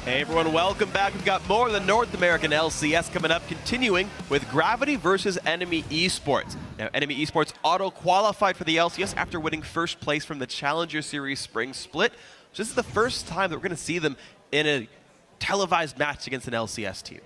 Hey everyone, welcome back. We've got more of the North American LCS coming up, continuing with Gravity versus NME Esports. Now, NME Esports auto-qualified for the LCS after winning first place from the Challenger Series Spring Split. So this is the first time that we're going to see them in a televised match against an LCS team.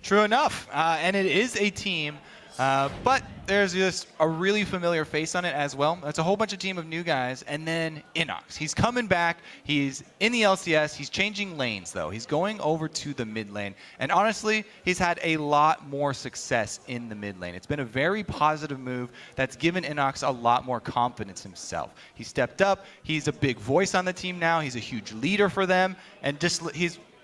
True enough, and it is a team, but there's just a really familiar face on it as well. It's a whole bunch of team of new guys, and then Inox. He's coming back. He's in the LCS. He's changing lanes, though. He's going over to the mid lane, and honestly, he's had a lot more success in the mid lane. It's been a very positive move that's given Inox a lot more confidence himself. He stepped up. He's a big voice on the team now. He's a huge leader for them, and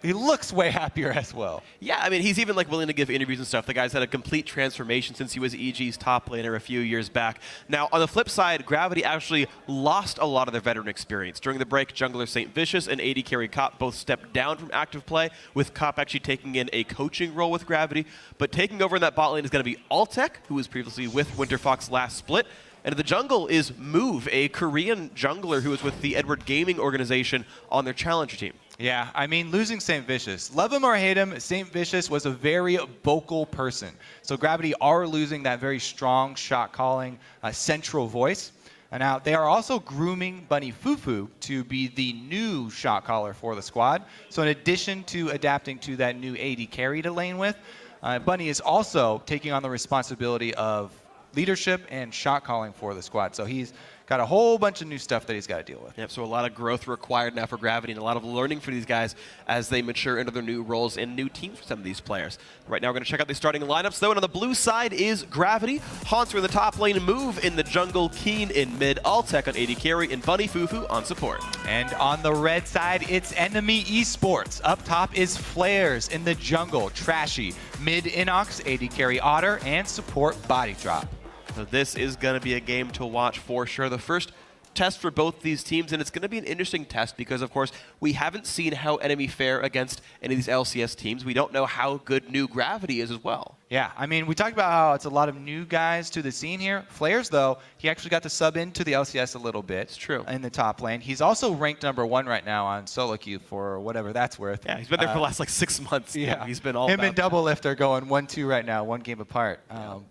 he looks way happier as well. Yeah, I mean, he's even like willing to give interviews and stuff. The guy's had a complete transformation since he was EG's top laner a few years back. Now, on the flip side, Gravity actually lost a lot of their veteran experience. During the break, jungler St. Vicious and AD carry Cop both stepped down from active play, with Cop actually taking in a coaching role with Gravity. But taking over in that bot lane is going to be Altec, who was previously with Winterfox last split. And the jungle is Move, a Korean jungler who was with the Edward Gaming organization on their challenger team. Yeah, I mean, losing St. Vicious. Love him or hate him, St. Vicious was a very vocal person. So Gravity are losing that very strong shot-calling central voice. And now they are also grooming Bunny Fufu to be the new shot caller for the squad. So in addition to adapting to that new AD carry to lane with, Bunny is also taking on the responsibility of leadership and shot calling for the squad. So he's got a whole bunch of new stuff that he's got to deal with. Yep, so a lot of growth required now for Gravity and a lot of learning for these guys as they mature into their new roles and new teams for some of these players. Right now we're going to check out the starting lineups though, and on the blue side is Gravity. Haunter in the top lane, Move in the jungle, Keen in mid, Altec on AD carry, and Bunny Fufu on support. And on the red side, it's NME Esports. Up top is Flares in the jungle, Trashy, mid Inox, AD carry Otter, and support Body Drop. So this is going to be a game to watch for sure. The first test for both these teams, and it's going to be an interesting test because, of course, we haven't seen how NME fare against any of these LCS teams. We don't know how good new Gravity is as well. Yeah, I mean, we talked about how it's a lot of new guys to the scene here. Flares, though, he actually got to sub into the LCS a little bit. It's true. In the top lane. He's also ranked #1 right now on solo queue for whatever that's worth. Yeah, he's been there for the last like 6 months. Yeah, he's been all him about and Double Lift are going 1-2 right now, one game apart.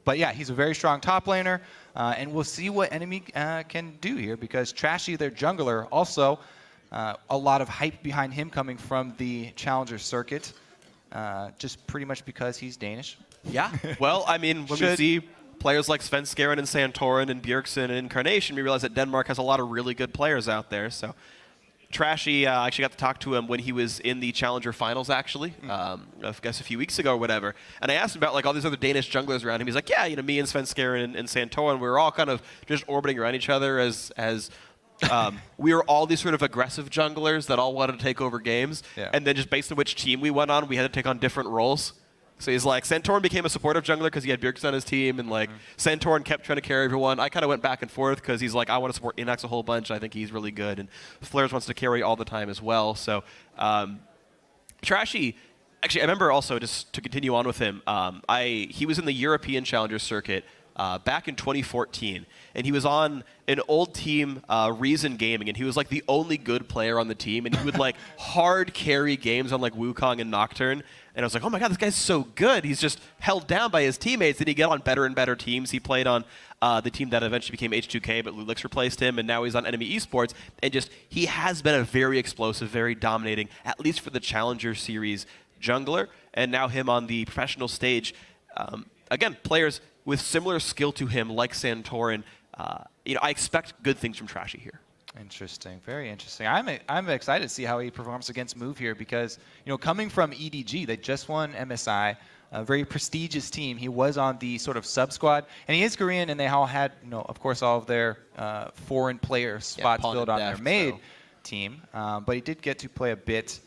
But yeah, he's a very strong top laner, and we'll see what NME can do here because Trashy, their jungler, also a lot of hype behind him coming from the Challenger circuit, just pretty much because he's Danish. Yeah, well, I mean, when we see players like Svenskeren and Santorin and Bjergsen and Incarnation, we realize that Denmark has a lot of really good players out there. So Trashy, I actually got to talk to him when he was in the Challenger Finals, actually, I guess a few weeks ago or whatever. And I asked him about like all these other Danish junglers around him. He's like, yeah, you know, me and Svenskeren and Santorin, we were all kind of just orbiting around each other as we were all these sort of aggressive junglers that all wanted to take over games. Yeah. And then just based on which team we went on, we had to take on different roles. So he's like, Santorin became a supportive jungler because he had Bjergsen on his team, and like Santorin kept trying to carry everyone. I kind of went back and forth because he's like, I want to support Inox a whole bunch. I think he's really good, and Flares wants to carry all the time as well. So Trashy, actually, I remember also just to continue on with him. He was in the European Challenger circuit back in 2014, and he was on an old team, Reason Gaming, and he was like the only good player on the team, and he would like hard carry games on like Wukong and Nocturne. And I was like, oh my god, this guy's so good. He's just held down by his teammates. Then he get on better and better teams. He played on the team that eventually became H2K, but Lulix replaced him, and now he's on NME Esports. And just, he has been a very explosive, very dominating, at least for the Challenger Series jungler. And now him on the professional stage. Again, players with similar skill to him, like Santorin. You know, I expect good things from Trashy here. Interesting, very interesting. I'm excited to see how he performs against Move here because, you know, coming from EDG, they just won MSI, a very prestigious team. He was on the sort of sub squad, and he is Korean, and they all had, you know, of course, all of their foreign player spots filled on their made team. But he did get to play a bit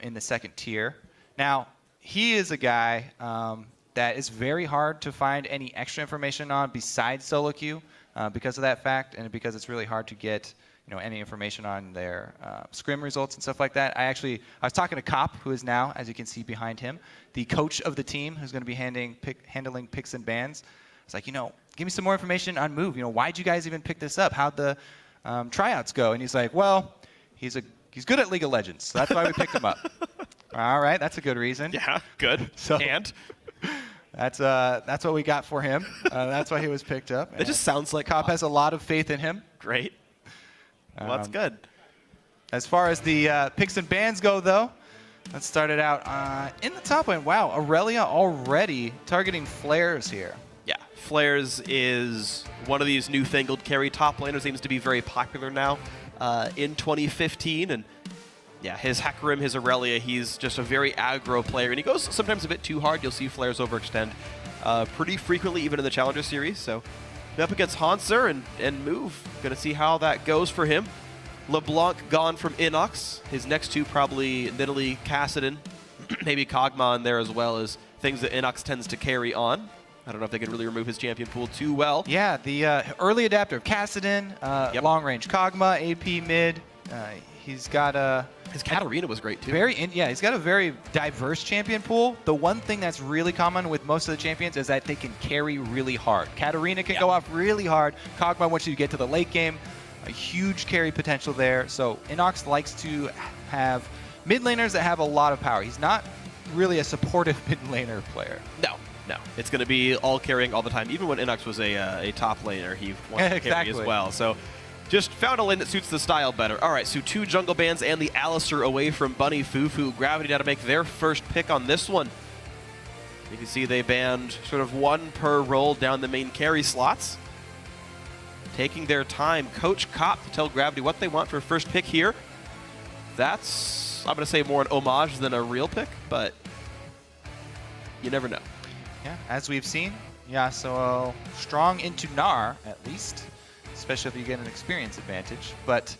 in the second tier. Now, he is a guy that is very hard to find any extra information on besides solo queue because of that fact, and because it's really hard to get, you know, any information on their scrim results and stuff like that. I was talking to Cop, who is now, as you can see behind him, the coach of the team, who's going to be handling picks and bans. It's like, you know, give me some more information on Move. You know, why'd you guys even pick this up? How'd the tryouts go? And he's like, well, he's good at League of Legends, so that's why we picked him up. All right, that's a good reason. Yeah, good. So- And That's what we got for him. That's why he was picked up. it just sounds like Cop has a lot of faith in him. great. Well, that's good. As far as the picks and bans go, though, let's start it out in the top lane. Wow, Aurelia already targeting Flares here. Yeah, Flares is one of these newfangled carry top laners. Seems to be very popular now in 2015. And yeah, his Hecarim, his Aurelia, he's just a very aggro player. And he goes sometimes a bit too hard. You'll see Flares overextend pretty frequently, even in the Challenger Series. So up against Hanser and Move. Going to see how that goes for him. LeBlanc gone from Inox. His next two probably Nidalee, Kassadin, maybe Kog'Maw in there as well as things that Inox tends to carry on. I don't know if they can really remove his champion pool too well. Yeah, the early adapter of Kassadin, long range Kog'Maw, AP mid. He's got a His Katarina was great too. he's got a very diverse champion pool. The one thing that's really common with most of the champions is that they can carry really hard. Katarina can go off really hard. Kog'Maw, once you get to the late game, a huge carry potential there. So Inox likes to have mid laners that have a lot of power. He's not really a supportive mid laner player. No. It's going to be all carrying all the time. Even when Inox was a top laner, he wanted to carry as well. So just found a lane that suits the style better. All right, so 2 jungle bans and the Alistar away from Bunny Fufu. Gravity now to make their first pick on this one. You can see they banned sort of 1 per role down the main carry slots. Taking their time, Coach Cop to tell Gravity what they want for first pick here. That's, I'm going to say, more an homage than a real pick, but you never know. Yeah, as we've seen, Yasuo strong into Gnar, at least, especially if you get an experience advantage, but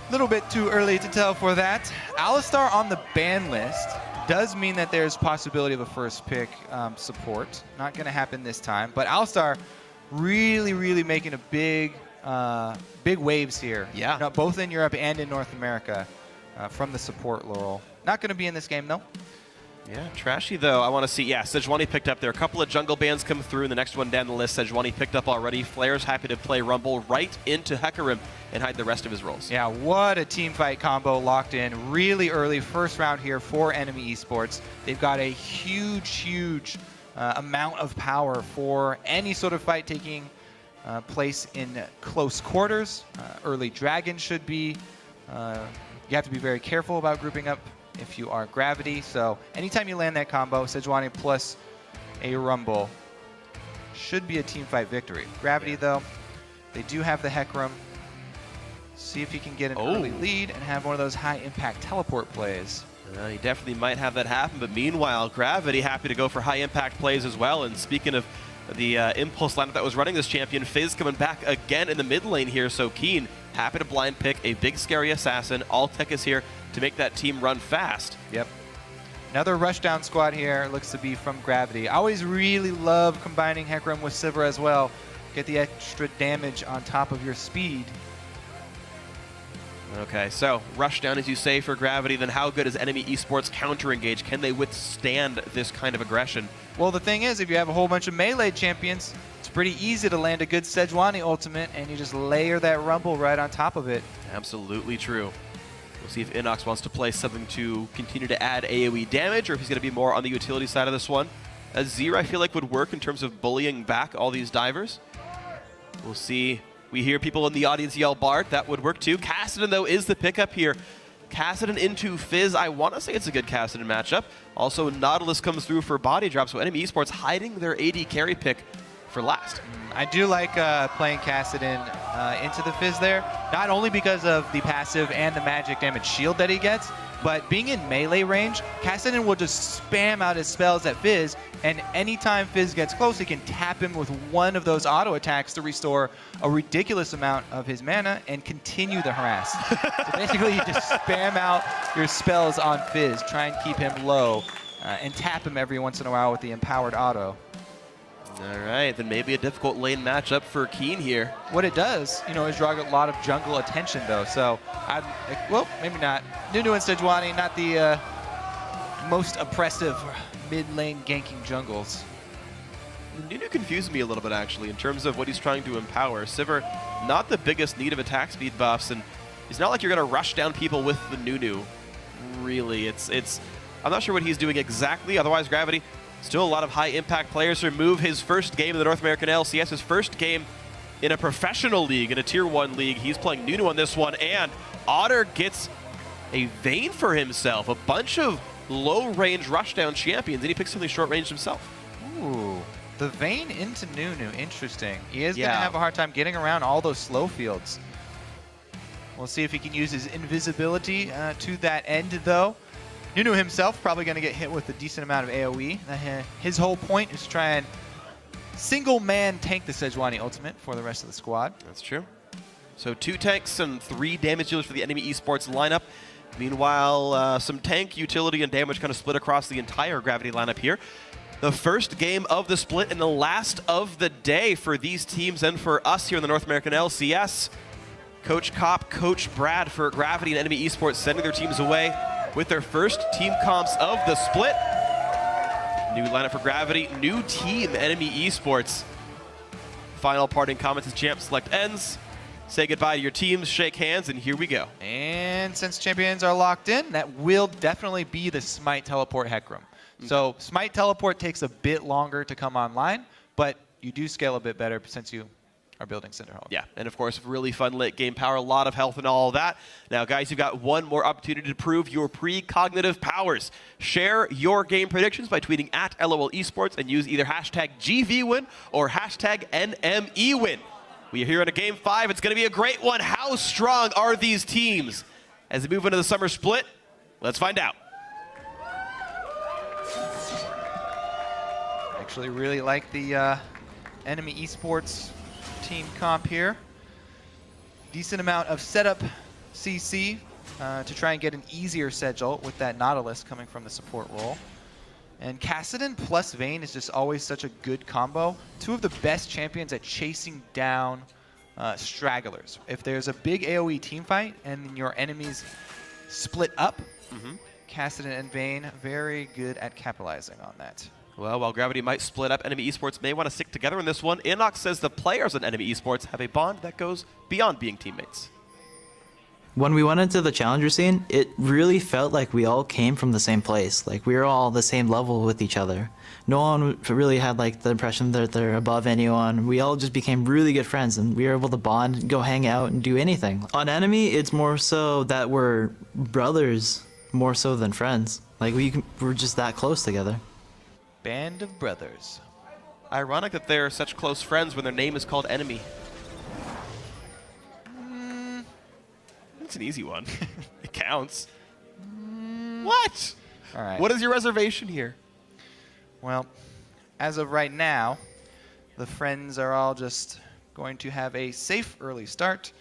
a little bit too early to tell for that. Alistar on the ban list does mean that there's possibility of a first pick support. Not going to happen this time, but Alistar really making a big waves here. Yeah. Both in Europe and in North America from the support role. Not going to be in this game, though. Yeah, trashy though. I want to see, Sejuani picked up there. A couple of jungle bans come through, and the next one down the list, Sejuani picked up already. Flair's happy to play Rumble right into Hecarim and hide the rest of his roles. Yeah, what a team fight combo locked in really early. First round here for NME Esports. They've got a huge amount of power for any sort of fight taking place in close quarters. Early Dragon should be. You have to be very careful about grouping up if you are Gravity. So anytime you land that combo, Sejuani plus a Rumble should be a team fight victory. Gravity, though, they do have the Hecarim. See if he can get an early lead and have one of those high impact teleport plays. He definitely might have that happen, but meanwhile, Gravity happy to go for high impact plays as well. And speaking of the Impulse lineup that was running this champion, Fizz coming back again in the mid lane here. So Keen happy to blind pick a big scary assassin. All Tech is here to make that team run fast. Yep. Another rushdown squad here looks to be from Gravity. I always really love combining Hecarim with Sivir as well. Get the extra damage on top of your speed. Okay, so rushdown, as you say, for Gravity. Then how good is NME Esports counter-engage? Can they withstand this kind of aggression? Well, the thing is, if you have a whole bunch of melee champions, it's pretty easy to land a good Sejuani ultimate, and you just layer that Rumble right on top of it. Absolutely true. We'll see if Inox wants to play something to continue to add AoE damage, or if he's going to be more on the utility side of this one. Azir, I feel like, would work in terms of bullying back all these divers. We'll see. We hear people in the audience yell Bart. That would work too. Kassadin, though, is the pickup here. Kassadin into Fizz. I want to say it's a good Kassadin matchup. Also, Nautilus comes through for body drop, so NME Esports hiding their AD carry pick for last. I do like playing Kassadin into the Fizz there, not only because of the passive and the magic damage shield that he gets, but being in melee range, Kassadin will just spam out his spells at Fizz, and anytime Fizz gets close, he can tap him with one of those auto attacks to restore a ridiculous amount of his mana and continue the harass. So basically, you just spam out your spells on Fizz, try and keep him low, and tap him every once in a while with the empowered auto. All right, then maybe a difficult lane matchup for Keen here. What it does, is draw a lot of jungle attention, though. So, well, maybe not. Nunu and Sejuani, not the most oppressive mid-lane ganking jungles. Nunu confused me a little bit, actually, in terms of what he's trying to empower. Sivir, not the biggest need of attack speed buffs, and it's not like you're going to rush down people with the Nunu. really. I'm not sure what he's doing exactly. Otherwise, Gravity, still a lot of high-impact players to remove his first game in the North American LCS, his first game in a professional league, in a Tier 1 league. He's playing Nunu on this one, and Otter gets a Vayne for himself. A bunch of low-range rushdown champions, and he picks something short-range himself. Ooh, the Vayne into Nunu, interesting. He is going to have a hard time getting around all those slow fields. We'll see if he can use his invisibility to that end, though. Nunu himself probably going to get hit with a decent amount of AoE. His whole point is to try and single-man tank the Sejuani ultimate for the rest of the squad. That's true. So 2 tanks and 3 damage dealers for the NME Esports lineup. Meanwhile, some tank utility and damage kind of split across the entire Gravity lineup here. The first game of the split and the last of the day for these teams and for us here in the North American LCS. Coach Kopp, Coach Brad for Gravity and NME Esports sending their teams away with their first team comps of the split. New lineup for Gravity, new team NME Esports. Final parting comments as champ select ends. Say goodbye to your teams, shake hands, and here we go. And since champions are locked in, that will definitely be the Smite Teleport Hecarim. So Smite Teleport takes a bit longer to come online, but you do scale a bit better since you are building Cinderhome. Yeah, and of course, really fun late game power, a lot of health and all of that. Now, guys, you've got one more opportunity to prove your precognitive powers. Share your game predictions by tweeting at LOL Esports and use either hashtag GVWin or hashtag NMEWin. We are here in a Game 5. It's going to be a great one. How strong are these teams? As they move into the summer split, let's find out. Actually really like the NME Esports team comp here. Decent amount of setup CC to try and get an easier Sedgel with that Nautilus coming from the support role. And Kassadin plus Vayne is just always such a good combo. 2 of the best champions at chasing down stragglers. If there's a big AoE team fight and your enemies split up, Kassadin and Vayne very good at capitalizing on that. Well, while Gravity might split up, NME Esports may want to stick together in this one. Inox says the players on NME Esports have a bond that goes beyond being teammates. When we went into the challenger scene, it really felt like we all came from the same place. Like we were all the same level with each other. No one really had like the impression that they're above anyone. We all just became really good friends, and we were able to bond, go hang out, and do anything. On Enemy, it's more so that we're brothers more so than friends. Like we're just that close together. Band of brothers. Ironic that they're such close friends when their name is called Enemy. It's an easy one. It counts. What? All right. What is your reservation here? Well, as of right now, the friends are all just going to have a safe early start.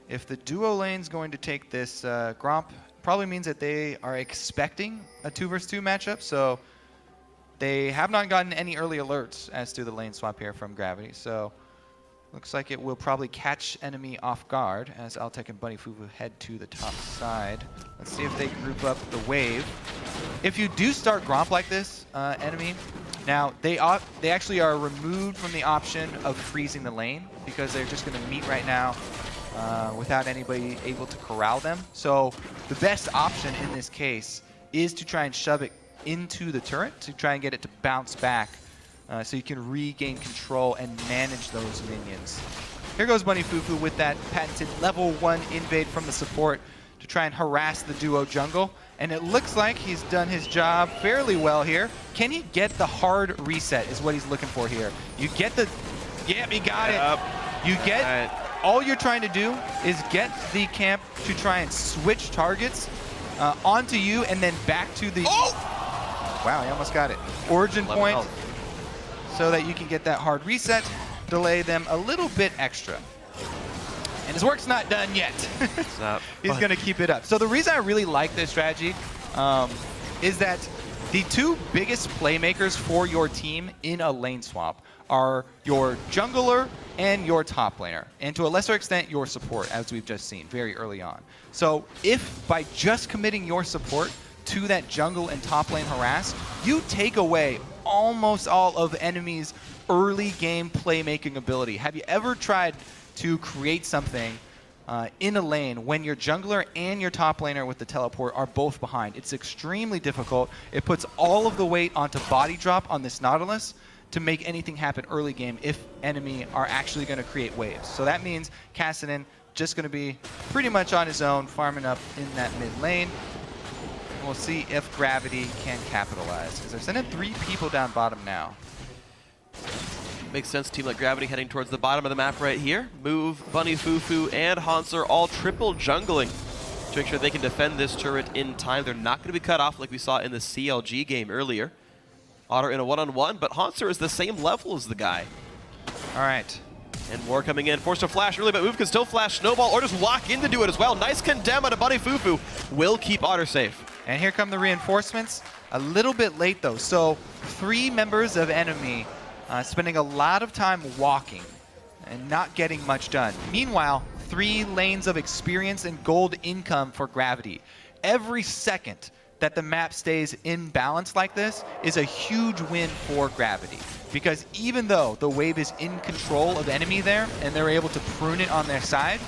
If the duo lane's going to take this Gromp, probably means that they are expecting a 2 vs 2 matchup, so they have not gotten any early alerts as to the lane swap here from Gravity, so looks like it will probably catch Enemy off guard as Altec and Bunny Fufu head to the top side. Let's see if they group up the wave. If you do start Gromp like this, Enemy, now they actually are removed from the option of freezing the lane because they're just going to meet right now without anybody able to corral them. So the best option in this case is to try and shove it into the turret to try and get it to bounce back so you can regain control and manage those minions. Here goes Bunny Fufu with that patented level 1 invade from the support to try and harass the duo jungle. And it looks like he's done his job fairly well here. Can he get the hard reset is what he's looking for here. You get the... Yeah, he got it. You get... All you're trying to do is get the camp to try and switch targets onto you and then back to the... Oh! Wow, he almost got it. Origin point so that you can get that hard reset, delay them a little bit extra. And his work's not done yet. He's going to keep it up. So the reason I really like this strategy is that the 2 biggest playmakers for your team in a lane swap are your jungler and your top laner, and to a lesser extent your support, as we've just seen very early on. So if by just committing your support to that jungle and top lane harass, you take away almost all of Enemy's early game playmaking ability. Have you ever tried to create something in a lane when your jungler and your top laner with the teleport are both behind. It's extremely difficult. It puts all of the weight onto body drop on this Nautilus to make anything happen early game if enemy are actually going to create waves. So that means Kassadin just going to be pretty much on his own, farming up in that mid lane. And we'll see if Gravity can capitalize, because they're sending 3 people down bottom now. Makes sense, team like Gravity heading towards the bottom of the map right here. Move, Bunny, Fufu, and Hansler all triple jungling to make sure they can defend this turret in time. They're not going to be cut off like we saw in the CLG game earlier. Otter in a one-on-one, but Hansler is the same level as the guy. All right. And War coming in, forced to flash early, but Move can still flash Snowball or just walk in to do it as well. Nice condemn on a Bunny Fufu. Will keep Otter safe. And here come the reinforcements. A little bit late, though. So 3 members of NME spending a lot of time walking and not getting much done. Meanwhile, 3 lanes of experience and gold income for Gravity. Every second that the map stays in balance like this is a huge win for Gravity. Because even though the wave is in control of enemy there and they're able to prune it on their side,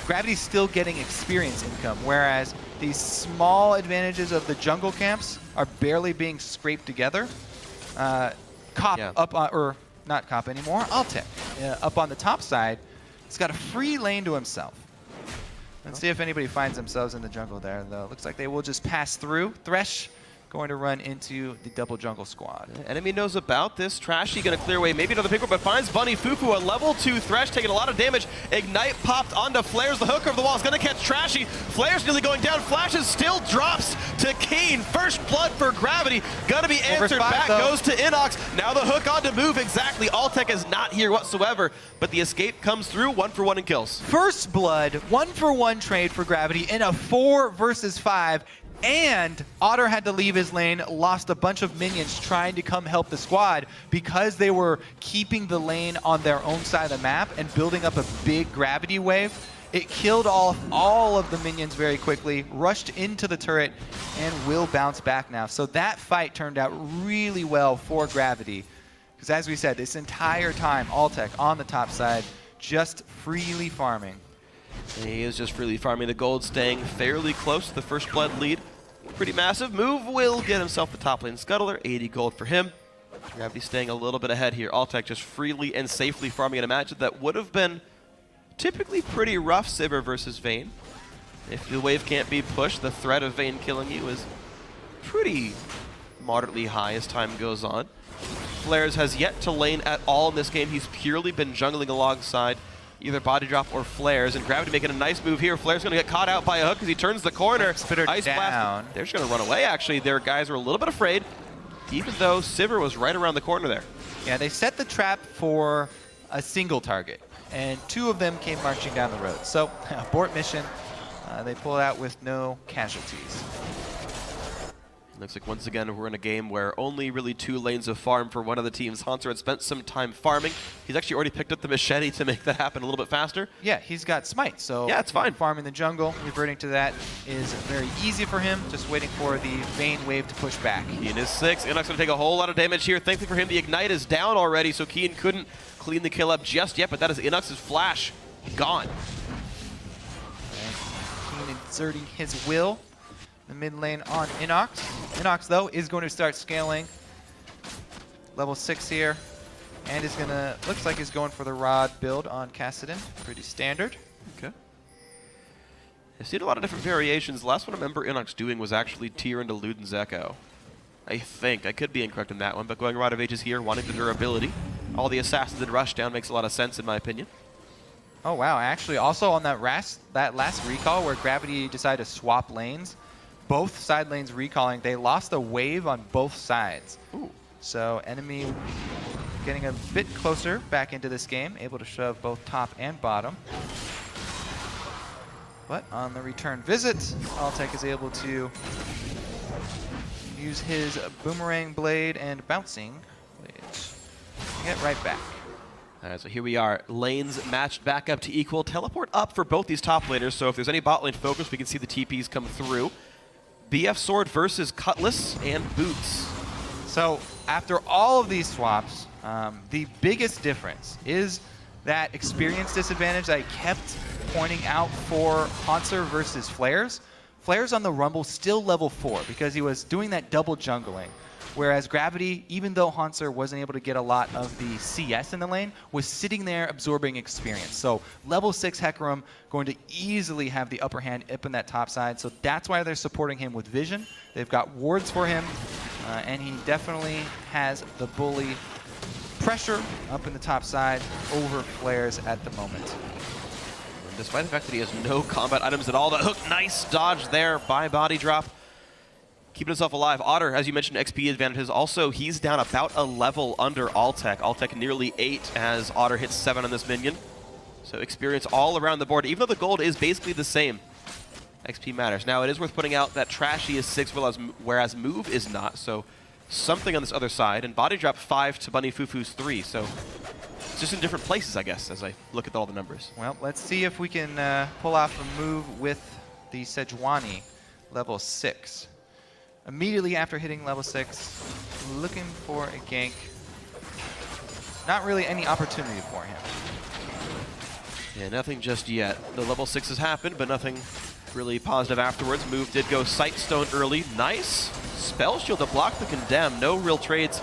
Gravity's still getting experience income, whereas these small advantages of the jungle camps are barely being scraped together. Cop up on, or not Cop anymore, Altec up on the top side. He's got a free lane to himself. Let's see if anybody finds themselves in the jungle there, though. Looks like they will just pass through. Thresh going to run into the double jungle squad. Enemy knows about this. Trashy going to clear away maybe another pick, but finds Bunny Fufu, a level 2 Thresh, taking a lot of damage. Ignite popped onto Flares. The hook over the wall is going to catch Trashy. Flares nearly going down. Flashes still drops to Keen. First blood for Gravity. Going to be answered. Back goes to Inox. Now the hook on to Move. Exactly. Altec is not here whatsoever, but the escape comes through. 1-for-1 in kills. First blood, 1-for-1 trade for Gravity in a 4 versus 5. And Otter had to leave his lane, lost a bunch of minions trying to come help the squad because they were keeping the lane on their own side of the map and building up a big gravity wave. It killed all of the minions very quickly, rushed into the turret, and will bounce back now. So that fight turned out really well for Gravity. Because as we said, this entire time, Altec on the top side, just freely farming. He is just freely farming the gold, staying fairly close to the first blood lead. Pretty massive. Move will get himself the top lane scuttler, 80 gold for him. Gravity staying a little bit ahead here. Altec just freely and safely farming in a match that would have been typically pretty rough, Sivir versus Vayne. If the wave can't be pushed, the threat of Vayne killing you is pretty moderately high as time goes on. Flares has yet to lane at all in this game. He's purely been jungling alongside either body drop or Flares, and Gravity making a nice move here. Flares going to get caught out by a hook as he turns the corner. Ice Blast. They're just going to run away, actually. Their guys were a little bit afraid, even though Sivir was right around the corner there. Yeah, they set the trap for a single target, and 2 of them came marching down the road. So, abort mission. They pull it out with no casualties. Looks like once again we're in a game where only really 2 lanes of farm for one of the teams. Hansler had spent some time farming. He's actually already picked up the machete to make that happen a little bit faster. Yeah, he's got smite, so yeah, it's fine. Farming the jungle, reverting to that is very easy for him. Just waiting for the Vayne wave to push back. Keen is 6. Inox going to take a whole lot of damage here. Thankfully for him, the Ignite is down already, so Keen couldn't clean the kill up just yet, but that is Inox's flash gone. Okay. Keen exerting his will. The mid lane on Inox. Inox, though, is going to start scaling. Level 6 here. And is going to, looks like he's going for the Rod build on Kassadin. Pretty standard. Okay. I've seen a lot of different variations. The last one I remember Inox doing was actually Tyr into Luden's Echo. I think. I could be incorrect in that one, but going Rod of Ages here, wanting the durability. All the assassins in Rushdown makes a lot of sense in my opinion. Oh, wow. Actually, also on that last recall where Gravity decided to swap lanes, both side lanes recalling, they lost a wave on both sides. Ooh. So enemy getting a bit closer back into this game, able to shove both top and bottom. But on the return visit, Altec is able to use his boomerang blade and bouncing blades to get right back. All right, so here we are. Lanes matched back up to equal. Teleport up for both these top laners, so if there's any bot lane focus, we can see the TPs come through. BF Sword versus Cutlass and Boots. So after all of these swaps, the biggest difference is that experience disadvantage that I kept pointing out for Hauntzer versus Flares. Flares on the Rumble still level 4 because he was doing that double jungling. Whereas Gravity, even though Hauntzer wasn't able to get a lot of the CS in the lane, was sitting there absorbing experience. So level 6 Hecarim going to easily have the upper hand up in that top side. So that's why they're supporting him with Vision. They've got wards for him, and he definitely has the bully pressure up in the top side over Flares at the moment. And despite the fact that he has no combat items at all, the hook, nice dodge there by Body Drop. Keeping himself alive. Otter, as you mentioned, XP advantages. Also, he's down about a level under Altec. Altec nearly 8 as Otter hits 7 on this minion. So experience all around the board. Even though the gold is basically the same, XP matters. Now, it is worth pointing out that Trashy is 6, whereas Move is not. So something on this other side. And Body Drop 5 to Bunny Fufu's 3. So it's just in different places, I guess, as I look at all the numbers. Well, let's see if we can pull off a move with the Sejuani, level 6. Immediately after hitting level 6, looking for a gank. Not really any opportunity for him. Yeah, nothing just yet. The level 6 has happened, but nothing really positive afterwards. Move did go Sightstone early. Nice. Spell Shield to block the Condemn. No real trades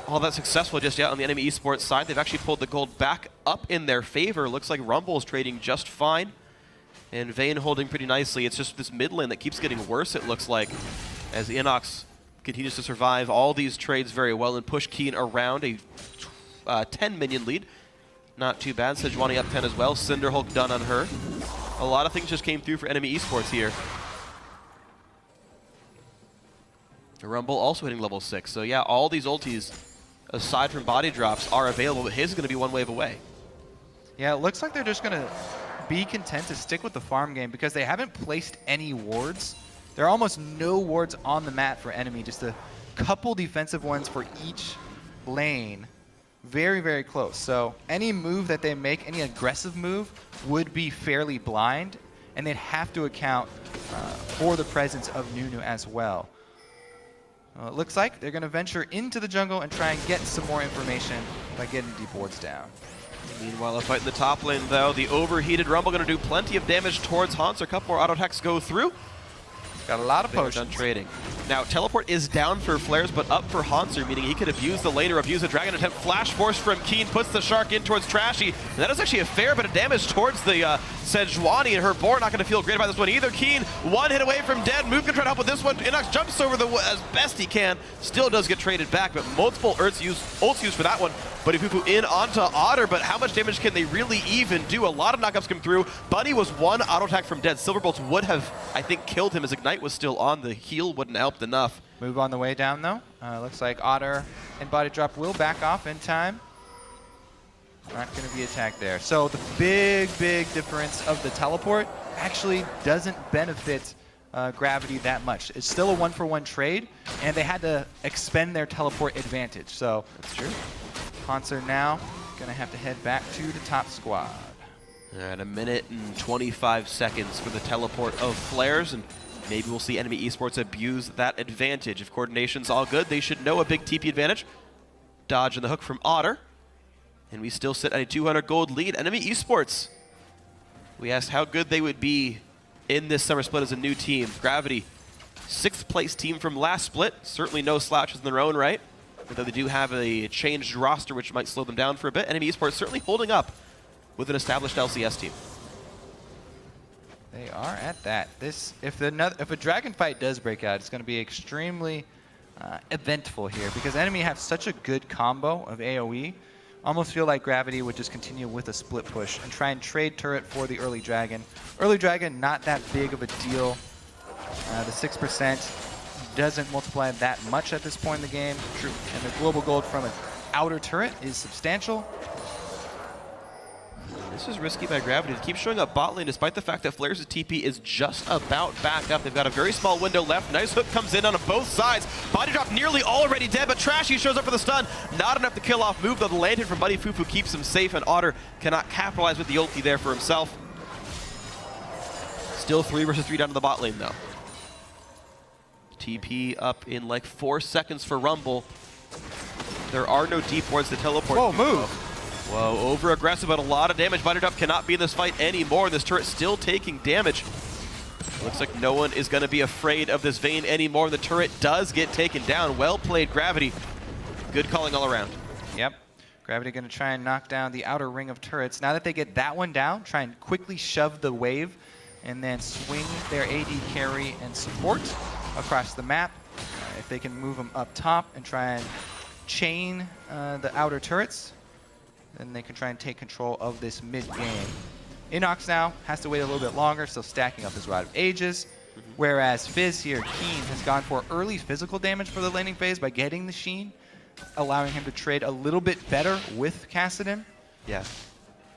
all that successful just yet on the enemy esports side. They've actually pulled the gold back up in their favor. Looks like Rumble is trading just fine. And Vayne holding pretty nicely. It's just this mid lane that keeps getting worse, it looks like, as Inox continues to survive all these trades very well and push Keen around a 10 minion lead. Not too bad. Sejuani up 10 as well. Cinderhulk done on her. A lot of things just came through for enemy esports here. Rumble also hitting level 6. So yeah, all these ultis, aside from body drops, are available, but his is going to be one wave away. Yeah, it looks like they're just going to be content to stick with the farm game because they haven't placed any wards. There are almost no wards on the map for enemy, just a couple defensive ones for each lane. Very, very close. So any move that they make, any aggressive move, would be fairly blind, and they'd have to account for the presence of Nunu as well. It looks like they're going to venture into the jungle and try and get some more information by getting deep wards down. Meanwhile, a fight in the top lane, though. The overheated Rumble going to do plenty of damage towards Hans. A couple more auto attacks go through. Got a lot of potions. Done trading. Now, Teleport is down for Flares, but up for Hauntzer, meaning he could abuse the lane or abuse a Dragon attempt. Flash Force from Keen puts the Shark in towards Trashy. And that is actually a fair bit of damage towards the Sejuani, and her board not going to feel great about this one either. Keen, one hit away from dead. Move can try to help with this one. Inox jumps over the as best he can. Still does get traded back, but multiple ults used for that one. Buddy Fufu in onto Otter, but how much damage can they really even do? A lot of knockups come through. Bunny was one auto attack from dead. Silverbolts would have, I think, killed him as Ignite was still on. The heal wouldn't have helped enough. Move on the way down, though. Looks like Otter and Body Drop will back off in time. Not going to be attacked there. So the big, big difference of the teleport actually doesn't benefit Gravity that much. It's still a 1-for-1 trade, and they had to expend their teleport advantage. So That's true. Hauntzer now going to have to head back to the top squad. All right, 1 minute and 25 seconds for the teleport of Flares, and maybe we'll see enemy esports abuse that advantage. If coordination's all good, they should know a big TP advantage. Dodge and the hook from Otter. And we still sit at a 200 gold lead. Enemy esports. We asked how good they would be in this summer split as a new team. Gravity, 6th place team from last split. Certainly no slouches in their own right. Although they do have a changed roster, which might slow them down for a bit. Enemy esports certainly holding up with an established LCS team. They are at that. If a dragon fight does break out, it's going to be extremely eventful here because enemy have such a good combo of AoE. Almost feel like Gravity would just continue with a split push and try and trade turret for the early dragon. Early dragon, not that big of a deal. The 6% doesn't multiply that much at this point in the game. True. And the global gold from an outer turret is substantial. This is risky by Gravity to keep showing up bot lane despite the fact that Flares' TP is just about back up. They've got a very small window left. Nice hook comes in on both sides. Body Drop nearly already dead, but Trashy shows up for the stun. Not enough to kill off Move, though the land hit from Buddy Fufu keeps him safe, and Otter cannot capitalize with the ulti there for himself. Still 3 versus 3 down to the bot lane, though. TP up in like 4 seconds for Rumble. There are no deep wards to teleport. Whoa, through, Move! Whoa, over-aggressive, but a lot of damage. Butterdup cannot be in this fight anymore. This turret still taking damage. Looks like no one is going to be afraid of this Vayne anymore. The turret does get taken down. Well played, Gravity. Good calling all around. Yep. Gravity going to try and knock down the outer ring of turrets. Now that they get that one down, try and quickly shove the wave and then swing their AD carry and support across the map. If they can move them up top and try and chain the outer turrets, then they can try and take control of this mid-game. Inox now has to wait a little bit longer, still stacking up his Rod of Ages, whereas Fizz here, Keen, has gone for early physical damage for the laning phase by getting the Sheen, allowing him to trade a little bit better with Kassadin. Yeah.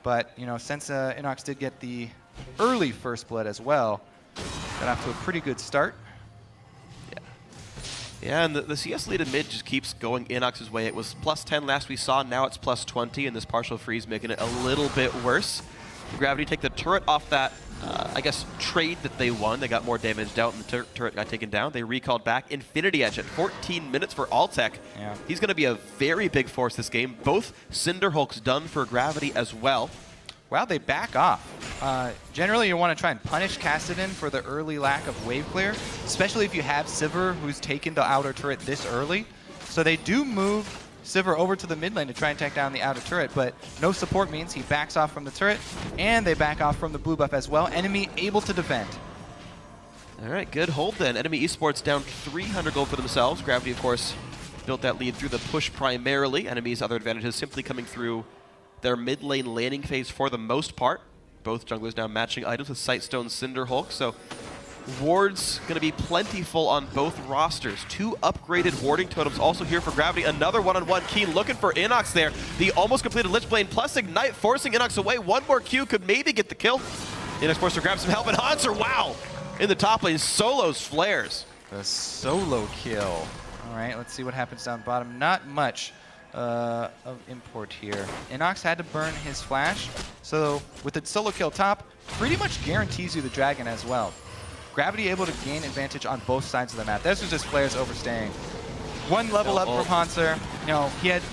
But, you know, since Inox did get the early first blood as well, got off to a pretty good start. Yeah, and the CS lead in mid just keeps going Inox's way. It was +10 last we saw, now it's +20, and this partial freeze making it a little bit worse. Gravity take the turret off that, I guess, trade that they won. They got more damage out, and the turret got taken down. They recalled back Infinity Edge at 14 minutes for Altec. Yeah. He's going to be a very big force this game. Both Cinderhulks done for Gravity as well. Well, they back off. Generally, you want to try and punish Kassadin for the early lack of wave clear, especially if you have Sivir, who's taken the outer turret this early. So they do move Sivir over to the mid lane to try and take down the outer turret, but no support means he backs off from the turret, and they back off from the blue buff as well. Enemy able to defend. All right, good hold then. Enemy Esports down 300 gold for themselves. Gravity, of course, built that lead through the push primarily. Enemy's other advantages simply coming through their mid lane laning phase for the most part. Both junglers now matching items with Sightstone, Cinderhulk, so wards going to be plentiful on both rosters. 2 upgraded warding totems also here for Gravity. Another one-on-one Keen looking for Inox there. The almost completed Lich Blade plus Ignite forcing Inox away. One more Q could maybe get the kill. Inox forced to grab some help, and Hanser, wow! In the top lane, solos flares. The solo kill. All right, let's see what happens down bottom. Not much of import here. Inox had to burn his flash, so with the solo kill top, pretty much guarantees you the dragon as well. Gravity able to gain advantage on both sides of the map. This was just flares overstaying. One level up from Hanser. You know, he had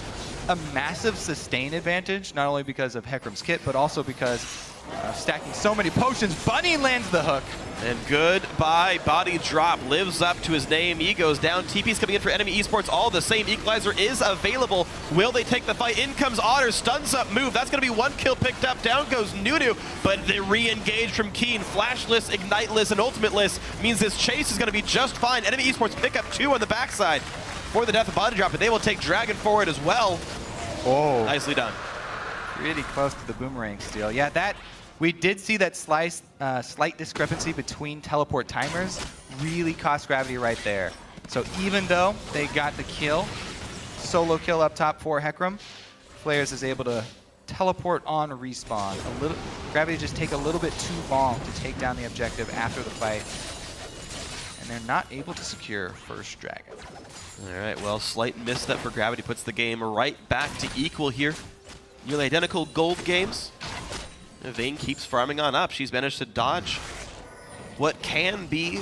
a massive sustain advantage, not only because of Hecarim's kit, but also because stacking so many potions. Bunny lands the hook. And goodbye, body drop. Lives up to his name. He goes down. TP's coming in for Enemy Esports. All the same. Equalizer is available. Will they take the fight? In comes Otter. Stuns up move. That's going to be 1 kill picked up. Down goes Nunu. But they re-engage from Keen. Flashless, Igniteless, and Ultimateless means this chase is going to be just fine. Enemy Esports pick up 2 on the backside for the death of body drop. But they will take Dragon forward as well. Oh. Nicely done. Really close to the boomerang steal. Yeah, that we did see that slight discrepancy between teleport timers really cost Gravity right there. So even though they got the kill, solo kill up top for Hecarim, Flares is able to teleport on respawn. Gravity just take a little bit too long to take down the objective after the fight, and they're not able to secure first dragon. All right, well, slight misstep for Gravity puts the game right back to equal here. Nearly identical gold games. Vayne keeps farming on up. She's managed to dodge what can be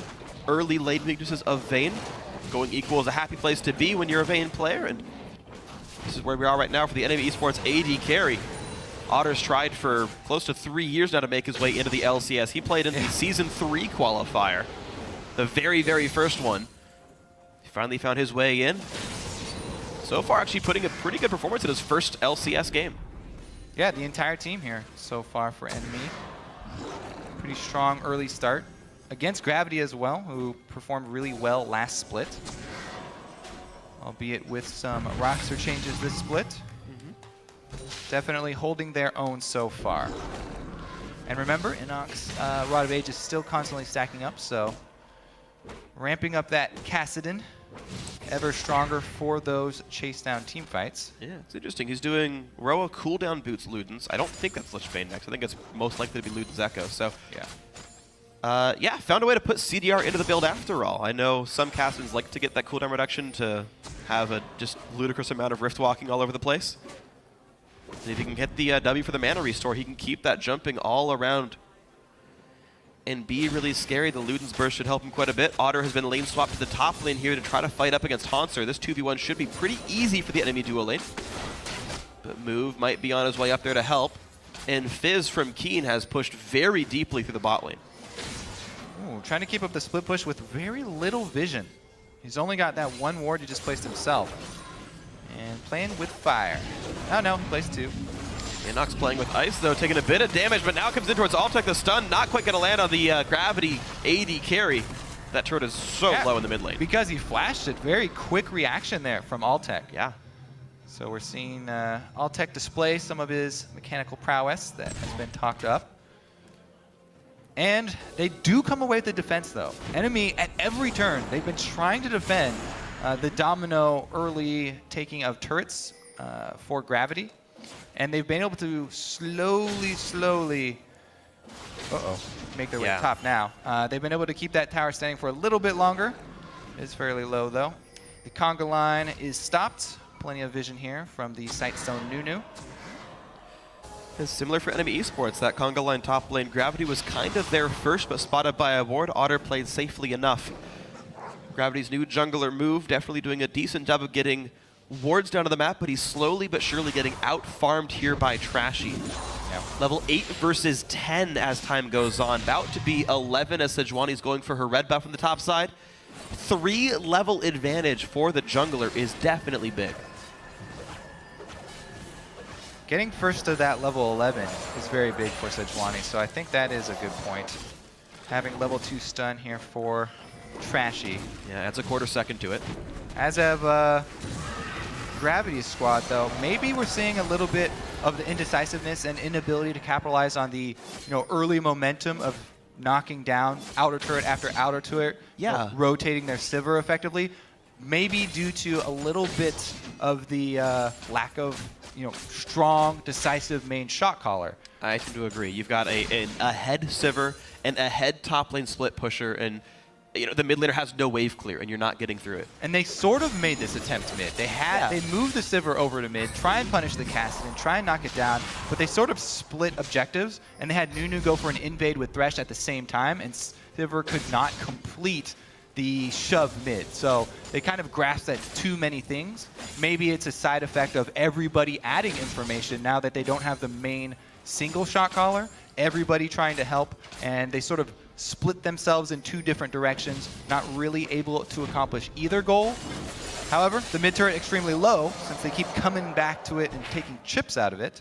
early late weaknesses of Vayne. Going equal is a happy place to be when you're a Vayne player, and this is where we are right now for the Enemy Esports AD carry. Otter's tried for close to 3 years now to make his way into the LCS. He played in the Season 3 qualifier, the very, very first one. He finally found his way in. So far, actually putting a pretty good performance in his first LCS game. Yeah, the entire team here so far for NME. Pretty strong early start against Gravity as well, who performed really well last split, albeit with some roster changes this split. Definitely holding their own so far. And remember, Inox Rod of Age is still constantly stacking up, so ramping up that Kassadin, ever stronger for those chase down team fights. Yeah, it's interesting. He's doing Roa cooldown boots Ludens. I don't think that's Lich Bane next. I think it's most likely to be Ludens Echo. So yeah, found a way to put CDR into the build after all. I know some Kassadins like to get that cooldown reduction to have a just ludicrous amount of rift walking all over the place. And if he can get the W for the mana restore, he can keep that jumping all around and be really scary. The Ludens burst should help him quite a bit. Otter has been lane swapped to the top lane here to try to fight up against Hanser. This 2v1 should be pretty easy for the enemy duo lane. but Move might be on his way up there to help. And Fizz from Keen has pushed very deeply through the bot lane. Ooh, trying to keep up the split push with very little vision. He's only got that one ward he just placed himself. And playing with fire. Oh no, he plays 2. Inox playing with ice, though, taking a bit of damage, but now comes in towards Altec. The stun not quite going to land on the Gravity AD carry. That turret is so low in the mid lane. Because he flashed it. Very quick reaction there from Altec. Yeah. So we're seeing Altec display some of his mechanical prowess that has been talked up. And they do come away with the defense, though. NME, at every turn, they've been trying to defend the Domino early taking of turrets for Gravity. And they've been able to slowly make their way top now. They've been able to keep that tower standing for a little bit longer. It's fairly low, though. The conga line is stopped. Plenty of vision here from the Sightstone Nunu. It's similar for NME Esports. That conga line top lane, Gravity was kind of there first, but spotted by a ward. Otter played safely enough. Gravity's new jungler Move, definitely doing a decent job of getting wards down to the map, but he's slowly but surely getting out-farmed here by Trashy. Yeah. Level 8 versus 10 as time goes on. About to be 11 as Sejuani's going for her red buff from the top side. 3-level advantage for the jungler is definitely big. Getting first to that level 11 is very big for Sejuani, so I think that is a good point. Having level 2 stun here for Trashy. Yeah, adds a quarter second to it. As of Gravity's squad, though, maybe we're seeing a little bit of the indecisiveness and inability to capitalize on the early momentum of knocking down outer turret after outer turret, rotating their Sivir effectively. Maybe due to a little bit of the lack of strong, decisive main shot caller. I tend to agree. You've got a head Sivir and a head top lane split pusher, and the mid laner has no wave clear, and you're not getting through it. And they sort of made this attempt mid. They moved the Sivir over to mid, try and punish the Kassadin, try and knock it down, but they sort of split objectives, and they had Nunu go for an invade with Thresh at the same time, and Sivir could not complete the shove mid. So they kind of grasped at too many things. Maybe it's a side effect of everybody adding information now that they don't have the main single shot caller, everybody trying to help, and they sort of split themselves in 2 different directions, not really able to accomplish either goal. However, the mid turret extremely low since they keep coming back to it and taking chips out of it.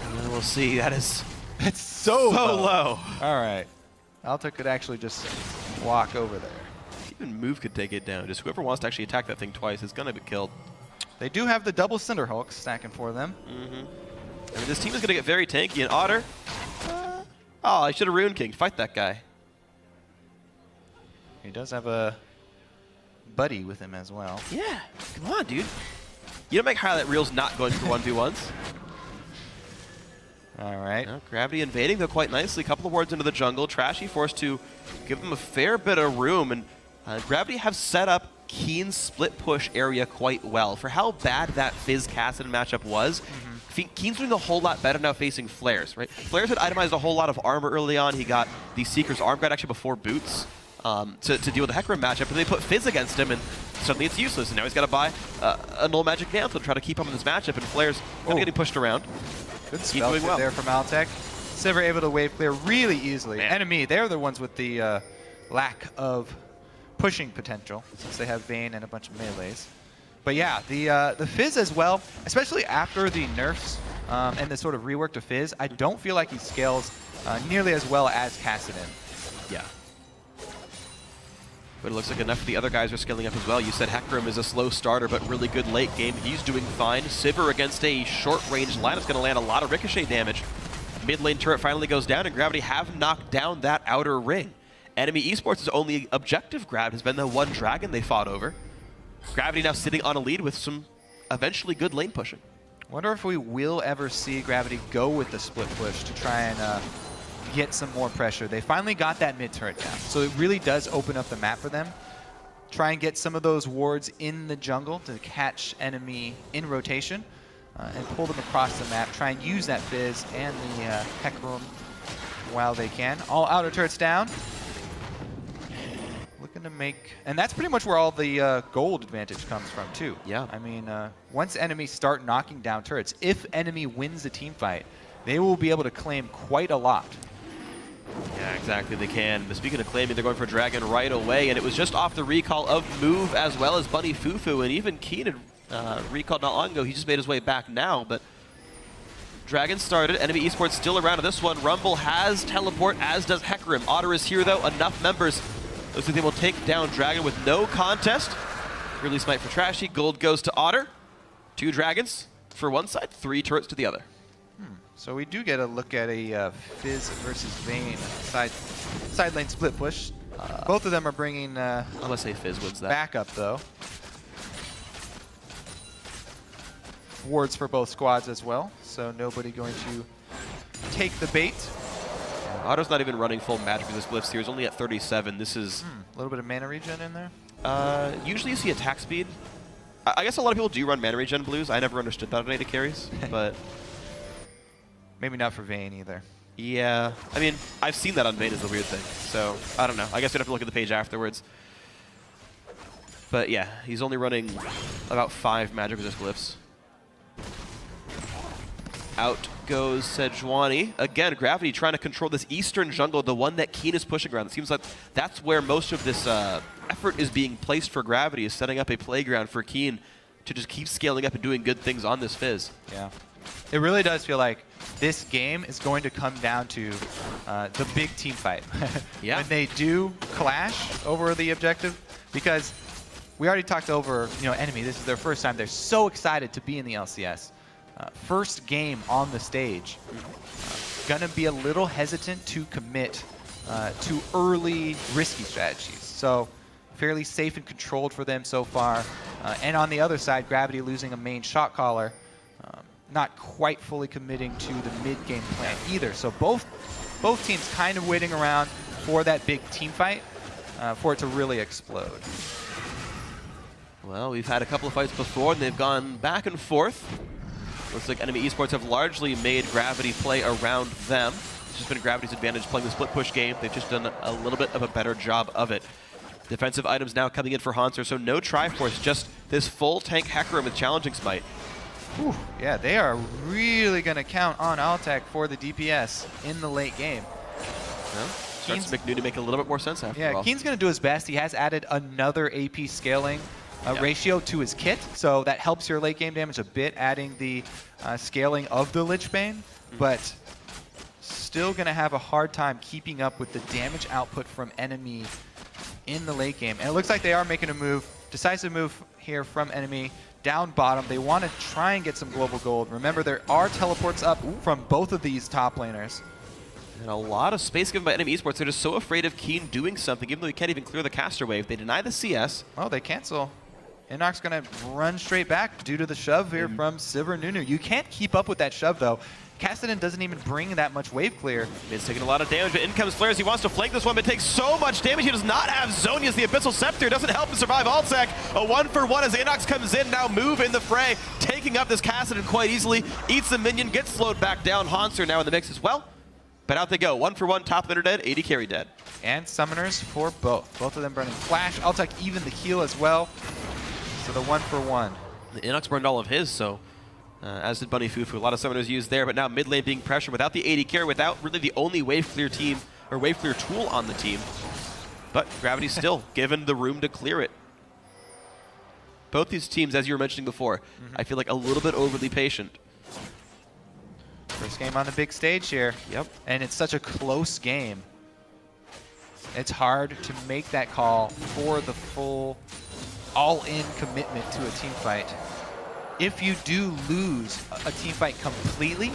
And we'll see. That is it's so low. All right. Alta could actually just walk over there. Even Move could take it down. Just whoever wants to actually attack that thing twice is going to be killed. They do have the double Cinder Hulk stacking for them. I mean, this team is going to get very tanky. And Otter, oh, I should have Rune King. Fight that guy. He does have a buddy with him as well. Yeah, come on, dude. You don't make highlight reels not going for 1v1s. All right. Gravity invading, though, quite nicely. A couple of wards into the jungle. Trashy forced to give them a fair bit of room. And Gravity have set up Keen's split push area quite well. For how bad that Fizz Kassadin matchup was, Keen's doing a whole lot better now facing Flares, right? Flares had itemized a whole lot of armor early on. He got the Seeker's Arm Guard actually before Boots to deal with the Hecarim matchup. And they put Fizz against him, and suddenly it's useless. And now he's got to buy a Null Magic Mantle to try to keep him in this matchup. And Flares kind of getting pushed around. Good spell there from Altec. Sivir able to wave clear really easily. NME, they're the ones with the lack of pushing potential since they have Vayne and a bunch of melees. But yeah, the Fizz as well, especially after the nerfs and the sort of rework to Fizz, I don't feel like he scales nearly as well as Kassadin. Yeah. But it looks like enough of the other guys are scaling up as well. You said Hecarim is a slow starter, but really good late game. He's doing fine. Sivir against a short-range line is going to land a lot of ricochet damage. Mid lane turret finally goes down, and Gravity have knocked down that outer ring. NME Esports' only objective grab has been the one dragon they fought over. Gravity now sitting on a lead with some eventually good lane pushing. Wonder if we will ever see Gravity go with the split push to try and get some more pressure. They finally got that mid turret down, so it really does open up the map for them. Try and get some of those wards in the jungle to catch NME in rotation and pull them across the map. Try and use that Fizz and the Hecarim while they can. All outer turrets down. gonna make, and that's pretty much where all the gold advantage comes from too. Yeah. I mean, once enemies start knocking down turrets, if enemy wins the team fight, they will be able to claim quite a lot. Yeah, exactly, they can. But speaking of claiming, they're going for Dragon right away, and it was just off the recall of Move as well as Bunny Fufu, and even Keen had recalled not long ago. He just made his way back now, but Dragon started. Enemy Esports still around in this one. Rumble has teleport, as does Hecarim. Otter is here, though. Enough members. Looks like they will take down Dragon with no contest. Early smite for Trashy. Gold goes to Otter. 2 Dragons for one side, 3 turrets to the other. So we do get a look at a Fizz versus Vayne side lane split push. Both of them are bringing I'm going to say Fizz wins that. backup, though. Wards for both squads as well, so nobody going to take the bait. Otto's not even running full magic resist glyphs here. He's only at 37. This is... A little bit of mana regen in there. Usually you see attack speed. I guess a lot of people do run mana regen blues. I never understood that on AD carries, but... Maybe not for Vayne either. Yeah, I mean, I've seen that on Vayne is the weird thing. So, I don't know. I guess we'd have to look at the page afterwards. But yeah, he's only running about 5 magic resist glyphs. Out goes Sejuani. Again, Gravity trying to control this eastern jungle, the one that Keen is pushing around. It seems like that's where most of this effort is being placed for Gravity, is setting up a playground for Keen to just keep scaling up and doing good things on this Fizz. Yeah. It really does feel like this game is going to come down to the big team fight. Yeah. When they do clash over the objective, because we already talked over, Enemy. This is their first time. They're so excited to be in the LCS. First game on the stage. Gonna be a little hesitant to commit to early risky strategies. So fairly safe and controlled for them so far. And on the other side, Gravity losing a main shot caller. Not quite fully committing to the mid-game plan either. So both teams kind of waiting around for that big team fight for it to really explode. Well, we've had a couple of fights before, and they've gone back and forth. Looks like Enemy Esports have largely made Gravity play around them. It's just been Gravity's advantage playing the split push game. They've just done a little bit of a better job of it. Defensive items now coming in for Hanser, so no Triforce, just this full tank Hecarim with challenging smite. Whew, yeah, they are really going to count on Altec for the DPS in the late game. Well, starts to make a little bit more sense after all. Yeah, Keen's going to do his best. He has added another AP scaling ratio to his kit, so that helps your late game damage a bit, adding the scaling of the Lich Bane, but still going to have a hard time keeping up with the damage output from Enemy in the late game. And it looks like they are making a move, decisive move here from Enemy. Down bottom, they want to try and get some global gold. Remember, there are teleports up from both of these top laners. And a lot of space given by Enemy Esports. They're just so afraid of Keen doing something, even though he can't even clear the caster wave. They deny the CS. Oh, they cancel. Inok's going to run straight back due to the shove here from Sivir Nunu. You can't keep up with that shove, though. Kassadin doesn't even bring that much wave clear. Mid's taking a lot of damage, but in comes Flares. He wants to flank this one, but takes so much damage. He does not have Zhonya's. The Abyssal Scepter doesn't help him survive Altsec. A 1-for-1 as Inox comes in. Now Move in the fray, taking up this Kassadin quite easily. Eats the minion, gets slowed back down. Hanser now in the mix as well. But out they go. 1-for-1, top laner dead, 80 carry dead. And summoners for both. Both of them burning Flash. Altsec even the heal as well. So the 1-for-1. The Inox burned all of his, so as did Bunny Fufu. A lot of summoners used there, but now mid lane being pressured without the 80 carry, without really the only wave clear team or wave clear tool on the team. But Gravity still given the room to clear it. Both these teams, as you were mentioning before, I feel like a little bit overly patient. First game on the big stage here. Yep. And it's such a close game. It's hard to make that call for the full all-in commitment to a team fight. If you do lose a team fight completely,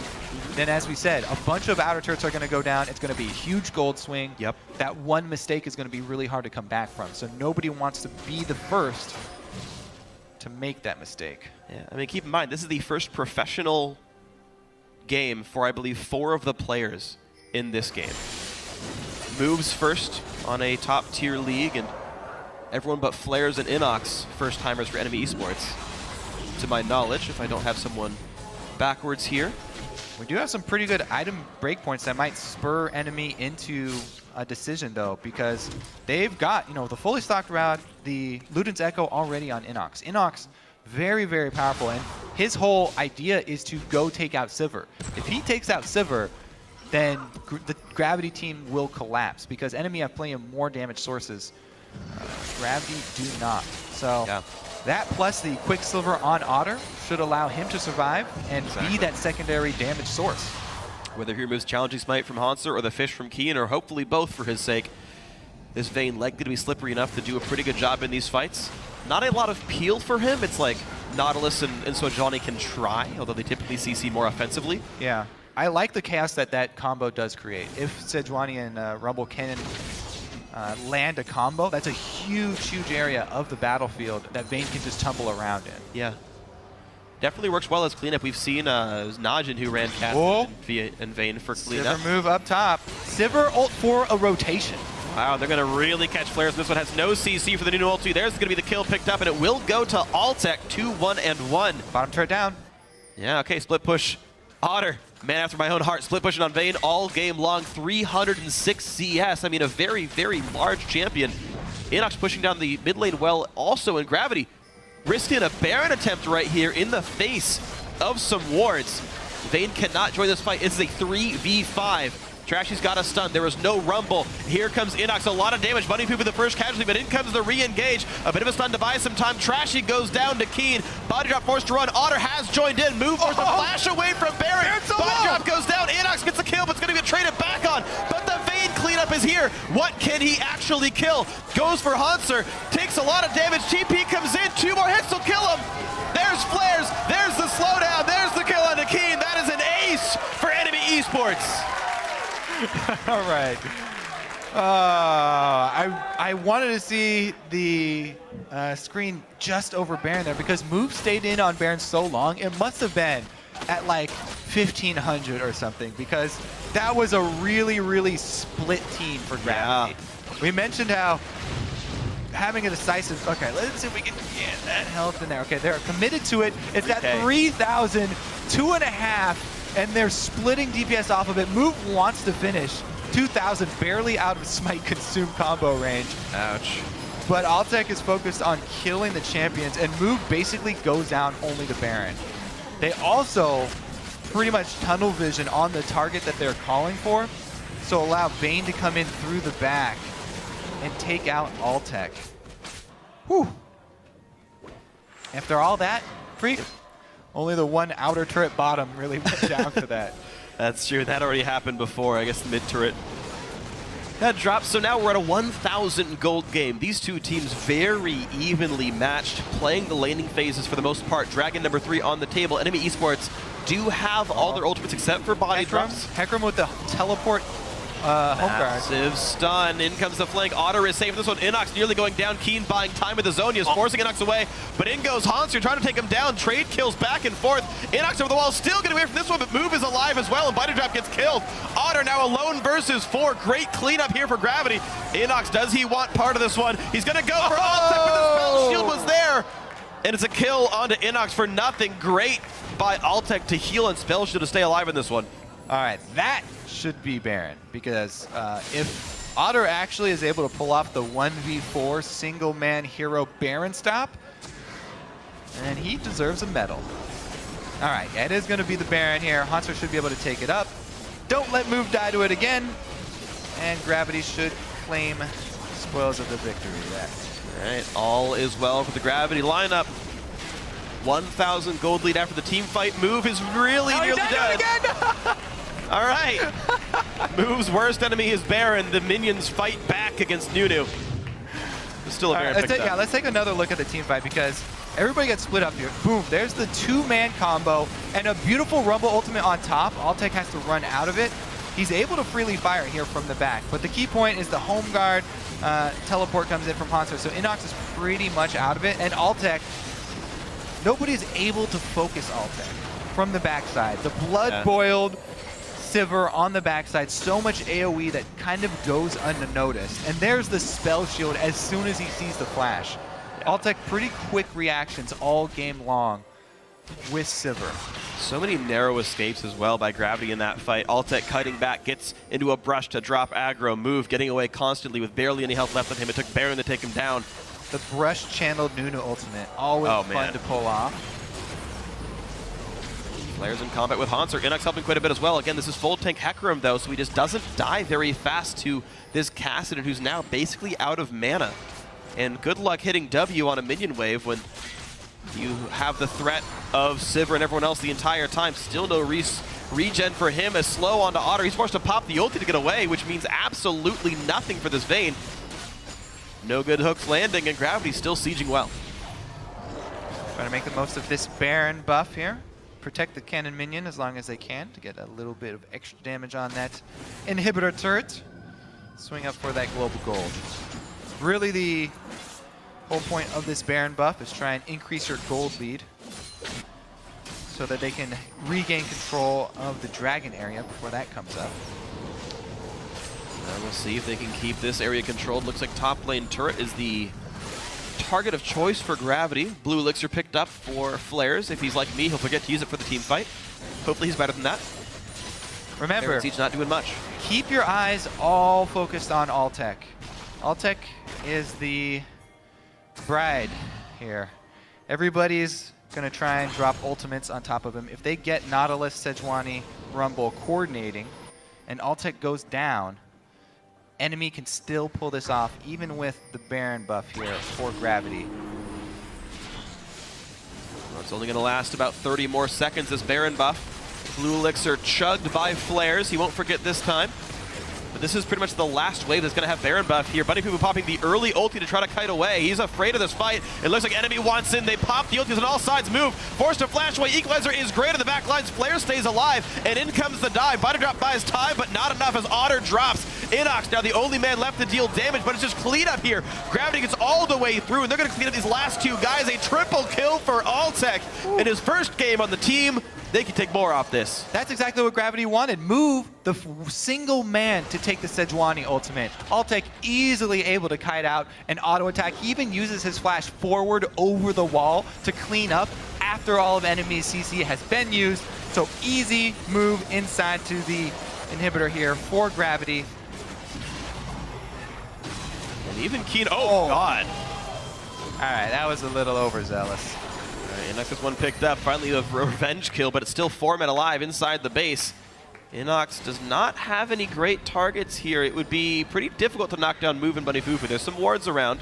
then as we said, a bunch of outer turrets are going to go down. It's going to be a huge gold swing. Yep. That one mistake is going to be really hard to come back from. So nobody wants to be the first to make that mistake. Yeah, I mean, keep in mind, this is the first professional game for, I believe, 4 of the players in this game. Moves first on a top-tier league, and everyone but Flares and Inox first-timers for Enemy Esports. To my knowledge, if I don't have someone backwards here. We do have some pretty good item breakpoints that might spur Enemy into decision, though, because they've got, you know, the fully stocked route, the Luden's Echo already on Inox. Inox, very, very powerful, and his whole idea is to go take out Sivir. If he takes out Sivir, then the Gravity team will collapse, because NME have plenty of more damage sources. Gravity do not. So that plus the Quicksilver on Otter should allow him to survive and be that secondary damage source. Whether he removes Challenging Smite from Hanser or the Fish from Keen, or hopefully both for his sake, this Vayne likely to be slippery enough to do a pretty good job in these fights. Not a lot of peel for him. It's like Nautilus and Sejuani can try, although they typically CC more offensively. Yeah, I like the chaos that that combo does create. If Sejuani and Rumble can land a combo, that's a huge, huge area of the battlefield that Vayne can just tumble around in. Yeah. Definitely works well as cleanup. We've seen it was Najin who ran Cat and Vayne for cleanup. Sivir move up top. Sivir ult for a rotation. Wow, they're going to really catch flares. This one has no CC for the new ulti. There's going to be the kill picked up, and it will go to Altec, 2-1-1. Bottom turret down. Yeah, okay, split push. Otter, man after my own heart, split pushing on Vayne all game long, 306 CS. I mean, a very, very large champion. Inox pushing down the mid lane well, also in Gravity. Risking a Baron attempt right here in the face of some wards. Vayne cannot join this fight. This is a 3v5. Trashy's got a stun. There was no rumble. Here comes Inox. A lot of damage. Bunny Poop with the first casualty, but in comes the re-engage. A bit of a stun to buy some time. Trashy goes down to Keen. Body drop forced to run. Otter has joined in. Move forced to flash away from Baron. Body drop goes down. Inox gets a kill, but it's going to get traded back on. But the Vayne cleanup is here. What can he actually kill? Goes for Hanser. Takes a lot of damage. TP comes in. 2 more hits will kill him. There's flares. There's the slowdown. There's the kill on the Keen. That is an ace for NME Esports. All right. I wanted to see the screen just over Baron there, because move stayed in on Baron so long. It must have been at like 1500 or something, because that was a really, really split team for Gravity. Yeah. We mentioned how having a decisive, okay, let's see if we can get that health in there. Okay, they're committed to it. It's at 3,000, 2.5. And they're splitting DPS off of it. Move wants to finish. 2,000, barely out of Smite Consume combo range. Ouch. But Altec is focused on killing the champions, and Move basically goes down only to Baron. They also pretty much tunnel vision on the target that they're calling for, so allow Vayne to come in through the back and take out Altec. Whew. After all that, only the one outer turret bottom really went down for that. That's true. That already happened before. I guess the mid turret that dropped. So now we're at a 1,000 gold game. These two teams very evenly matched, playing the laning phases for the most part. Dragon number 3 on the table. NME Esports do have all their ultimates except for body drops. Hecarim with the teleport home guard. Massive stun. In comes the flank. Otter is safe. This one, Inox nearly going down. Keen buying time with the Zonias, forcing Inox away. But in goes Hanser, trying to take him down. Trade kills back and forth. Inox over the wall, still getting away from this one, but Move is alive as well, and Body Drop gets killed. Otter now alone versus 4. Great cleanup here for Gravity. Inox, does he want part of this one? He's going to go for Altec, but the spell shield was there. And it's a kill onto Inox for nothing. Great by Altec to heal and spell shield to stay alive in this one. All right, that should be Baron, because if Otter actually is able to pull off the 1v4 single-man hero Baron stop, then he deserves a medal. All right, it is going to be the Baron here. Hanser should be able to take it up. Don't let Move die to it again, and Gravity should claim spoils of the victory there. All right, all is well for the Gravity lineup. 1,000 gold lead after the team fight. Move is really nearly dead. All right. Move's worst enemy is Baron. The minions fight back against Nunu. There's still a Baron picked up. Yeah, let's take another look at the team fight, because everybody gets split up here. Boom, there's the 2-man combo and a beautiful Rumble ultimate on top. Altec has to run out of it. He's able to freely fire here from the back, but the key point is the home guard teleport comes in from Hanser, so Inox is pretty much out of it, and Altec, nobody's able to focus Altec from the backside. The blood-boiled Sivir on the backside, so much AoE that kind of goes unnoticed. And there's the spell shield as soon as he sees the flash. Altec, pretty quick reactions all game long with Sivir. So many narrow escapes as well by Gravity in that fight. Altec cutting back, gets into a brush to drop aggro, move, getting away constantly with barely any health left on him. It took Baron to take him down. The brush channeled Nunu ultimate, always fun to pull off. Players in combat with Hanser. Inox helping quite a bit as well. Again, this is full tank Hecarim though, so he just doesn't die very fast to this Kassadin who's now basically out of mana. And good luck hitting W on a minion wave when you have the threat of Sivir and everyone else the entire time. Still no regen for him as slow onto Otter. He's forced to pop the ulti to get away, which means absolutely nothing for this Vayne. No good hooks landing, and Gravity still sieging well. Trying to make the most of this Baron buff here. Protect the cannon minion as long as they can to get a little bit of extra damage on that inhibitor turret. Swing up for that global gold. Really the whole point of this Baron buff is try and increase your gold lead so that they can regain control of the dragon area before that comes up. And we'll see if they can keep this area controlled. Looks like top lane turret is the target of choice for Gravity. Blue Elixir picked up for Flares. If he's like me, he'll forget to use it for the team fight. Hopefully he's better than that. Remember, he's not doing much. Keep your eyes all focused on Altec. Altec is the bride here. Everybody's going to try and drop ultimates on top of him. If they get Nautilus, Sejuani, Rumble coordinating, and Altec goes down, NME can still pull this off, even with the Baron buff here for Gravity. Well, it's only going to last about 30 more seconds, this Baron buff. Blue Elixir chugged by Flares. He won't forget this time. But this is pretty much the last wave that's going to have Baron buff here. Bunny Poo popping the early ulti to try to kite away. He's afraid of this fight. It looks like NME wants in. They pop the ultis on all sides, move. Forced to flash away. Equalizer is great on the back lines. Flare stays alive, and in comes the dive. Body drop buys time, but not enough as Otter drops. Inox now the only man left to deal damage, but it's just clean up here. Gravity gets all the way through, and they're going to clean up these last two guys. A triple kill for Altec in his first game on the team. They can take more off this. That's exactly what Gravity wanted. Move the single man to take the Sejuani ultimate. Altec easily able to kite out and auto attack. He even uses his flash forward over the wall to clean up after all of NME's CC has been used. So easy move inside to the inhibitor here for Gravity. And even Keen, oh God. All right, that was a little overzealous. Inox has one picked up, finally a revenge kill, but it's still 4 men alive inside the base. Inox does not have any great targets here. It would be pretty difficult to knock down Move and Bunny Fufu. There's some wards around,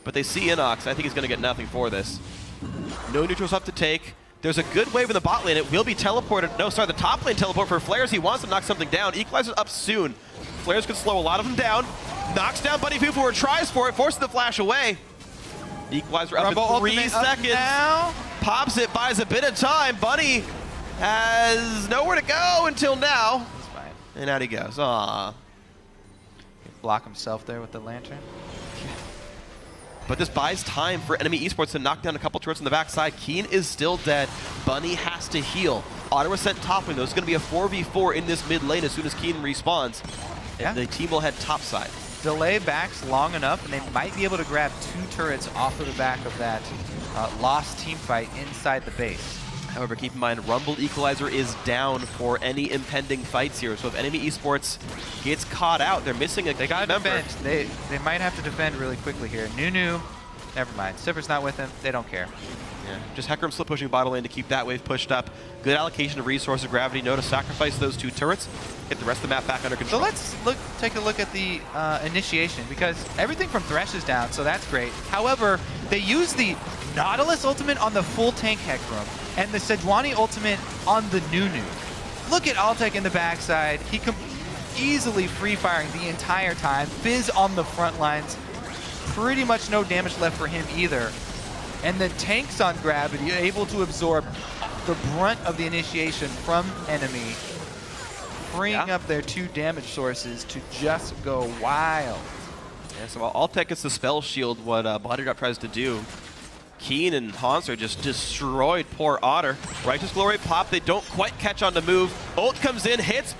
but they see Inox. I think he's going to get nothing for this. No neutrals up to take. There's a good wave in the bot lane. It will be teleported. No, sorry, the top lane teleport for Flares. He wants to knock something down. Equalizer's up soon. Flares could slow a lot of them down. Knocks down Bunny Fufu or tries for it, forces the flash away. Equalizer up in 3 seconds. Now. Pops it, buys a bit of time. Bunny has nowhere to go until now. He's fine. And out he goes. Aww. Block himself there with the lantern. But this buys time for NME Esports to knock down a couple turrets on the backside. Keen is still dead. Bunny has to heal. Otter was sent top lane, though. It's going to be a 4v4 in this mid lane as soon as Keen respawns. Yeah. And the team will head topside. Delay backs long enough, and they might be able to grab 2 turrets off of the back of that lost team fight inside the base. However, keep in mind, Rumble Equalizer is down for any impending fights here. So if NME Esports gets caught out, they're missing a They got to member. defend. They might have to defend really quickly here. Nunu, never mind. Sivir's not with him. They don't care. Yeah, just Hecarim slip pushing bottom lane to keep that wave pushed up. Good allocation of resources. Gravity know to sacrifice those 2 turrets, get the rest of the map back under control. So let's take a look at the initiation, because everything from Thresh is down, so that's great. However, they use the Nautilus ultimate on the full tank Hecarim and the Sejuani ultimate on the Nunu. Look at Altec in the backside. He easily free firing the entire time. Fizz on the front lines. Pretty much no damage left for him either. And the tanks on Gravity are able to absorb the brunt of the initiation from NME, freeing up their 2 damage sources to just go wild. Yeah, so while Altec gets the spell shield, what Body Drop tries to do, Keen and Hans are just destroyed poor Otter. Righteous Glory pop, they don't quite catch on the move. Ult comes in, hits,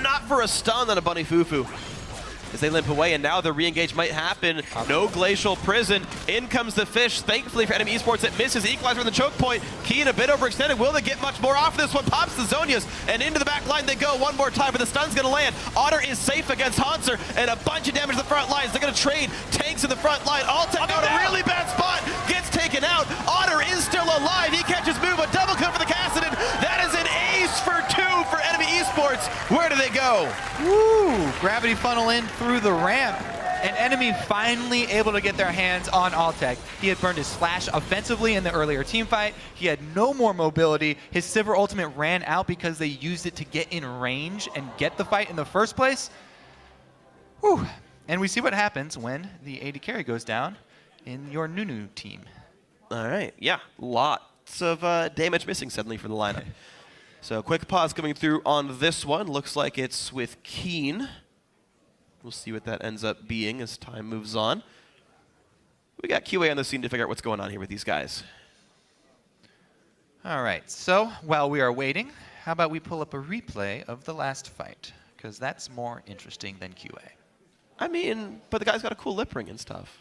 not for a stun on a Bunny Fufu. as they limp away, and now the re-engage might happen. No Glacial Prison. In comes the Fish. Thankfully for NME Esports, it misses. Equalizer from the choke point. Keen a bit overextended. Will they get much more off this one? Pops the Zonias, and into the back line they go one more time, but the stun's going to land. Otter is safe against Hanser, and a bunch of damage to the front lines. They're going to trade tanks in the front line. Altec out a really bad spot. Gets taken out. Otter is still alive. He catches move. A double kill for the Kassadin. That is an ace for 2 for NME Esports. Where do they go? Woo! Gravity funnel in through the ramp. And Enemy finally able to get their hands on Altec. He had burned his flash offensively in the earlier team fight. He had no more mobility. His Sivir ultimate ran out because they used it to get in range and get the fight in the first place. Whew. And we see what happens when the AD carry goes down in your Nunu team. All right, yeah, lots of damage missing suddenly from the lineup. So quick pause coming through on this one. Looks like it's with Keen. We'll see what that ends up being as time moves on. We got QA on the scene to figure out what's going on here with these guys. All right, so while we are waiting, how about we pull up a replay of the last fight? Because that's more interesting than QA. I mean, but the guy's got a cool lip ring and stuff.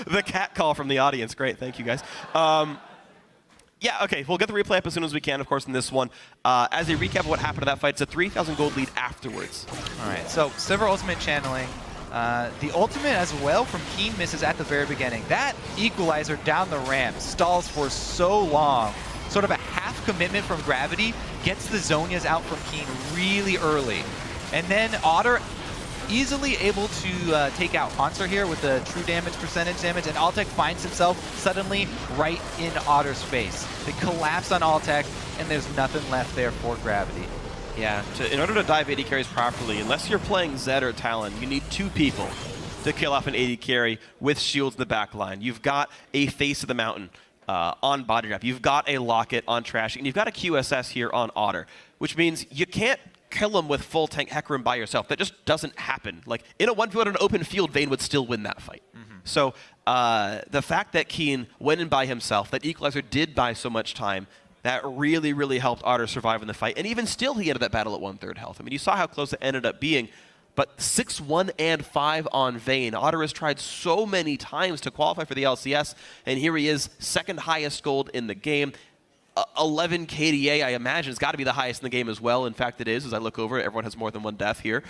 The cat call from the audience. Great, thank you guys. Yeah, okay, we'll get the replay up as soon as we can, of course, in this one. As a recap of what happened to that fight, it's a 3,000 gold lead afterwards. All right, so Sivir ultimate channeling. The ultimate as well from Keen misses at the very beginning. That equalizer down the ramp stalls for so long. Sort of a half commitment from Gravity gets the Zonias out from Keen really early. And then Otter easily able to take out Hanser here with the true percentage damage, and Altec finds himself suddenly right in Otter's face. They collapse on Altec, and there's nothing left there for Gravity. Yeah, in order to dive AD carries properly, unless you're playing Zed or Talon, you need 2 people to kill off an AD carry with shields in the back line. You've got a Face of the Mountain on Body Drop. You've got a Locket on Trashing, and you've got a QSS here on Otter, which means you can't kill him with full tank Hecarim by yourself. That just doesn't happen. Like, in a 1v1 on an open field, Vayne would still win that fight. So the fact that Keen went in by himself, that Equalizer did buy so much time, that really, really helped Otter survive in the fight. And even still, he ended that battle at 1/3 health. I mean, you saw how close it ended up being, but 6-1 and 5 on Vayne. Otter has tried so many times to qualify for the LCS, and here he is, second highest gold in the game. 11 KDA, I imagine, has got to be the highest in the game as well. In fact, it is. As I look over it, everyone has more than 1 death here.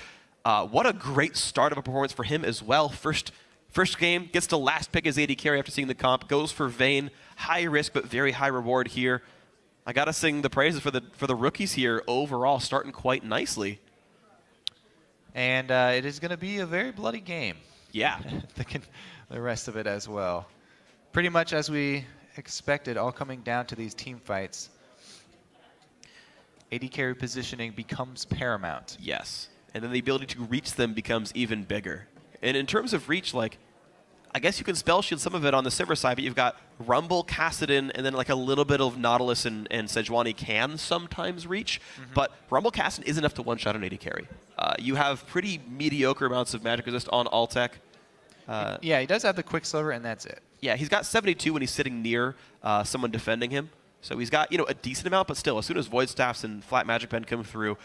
What a great start of a performance for him as well. First game, gets to last pick his AD carry after seeing the comp, goes for Vayne. High risk, but very high reward here. I got to sing the praises for the rookies here overall, starting quite nicely. And it is going to be a very bloody game. Yeah. The rest of it as well. Pretty much as we expected, all coming down to these team fights. AD carry positioning becomes paramount. Yes. And then the ability to reach them becomes even bigger. And in terms of reach, like, I guess you can spell shield some of it on the Sivir side, but you've got Rumble, Kassadin, and then like a little bit of Nautilus and Sejuani can sometimes reach. But Rumble, Kassadin is enough to one-shot an AD carry. You have pretty mediocre amounts of magic resist on Altec. Yeah, he does have the Quicksilver, and that's it. Yeah, he's got 72 when he's sitting near someone defending him. So he's got, a decent amount, but still, as soon as Void Staffs and Flat Magic Pen come through,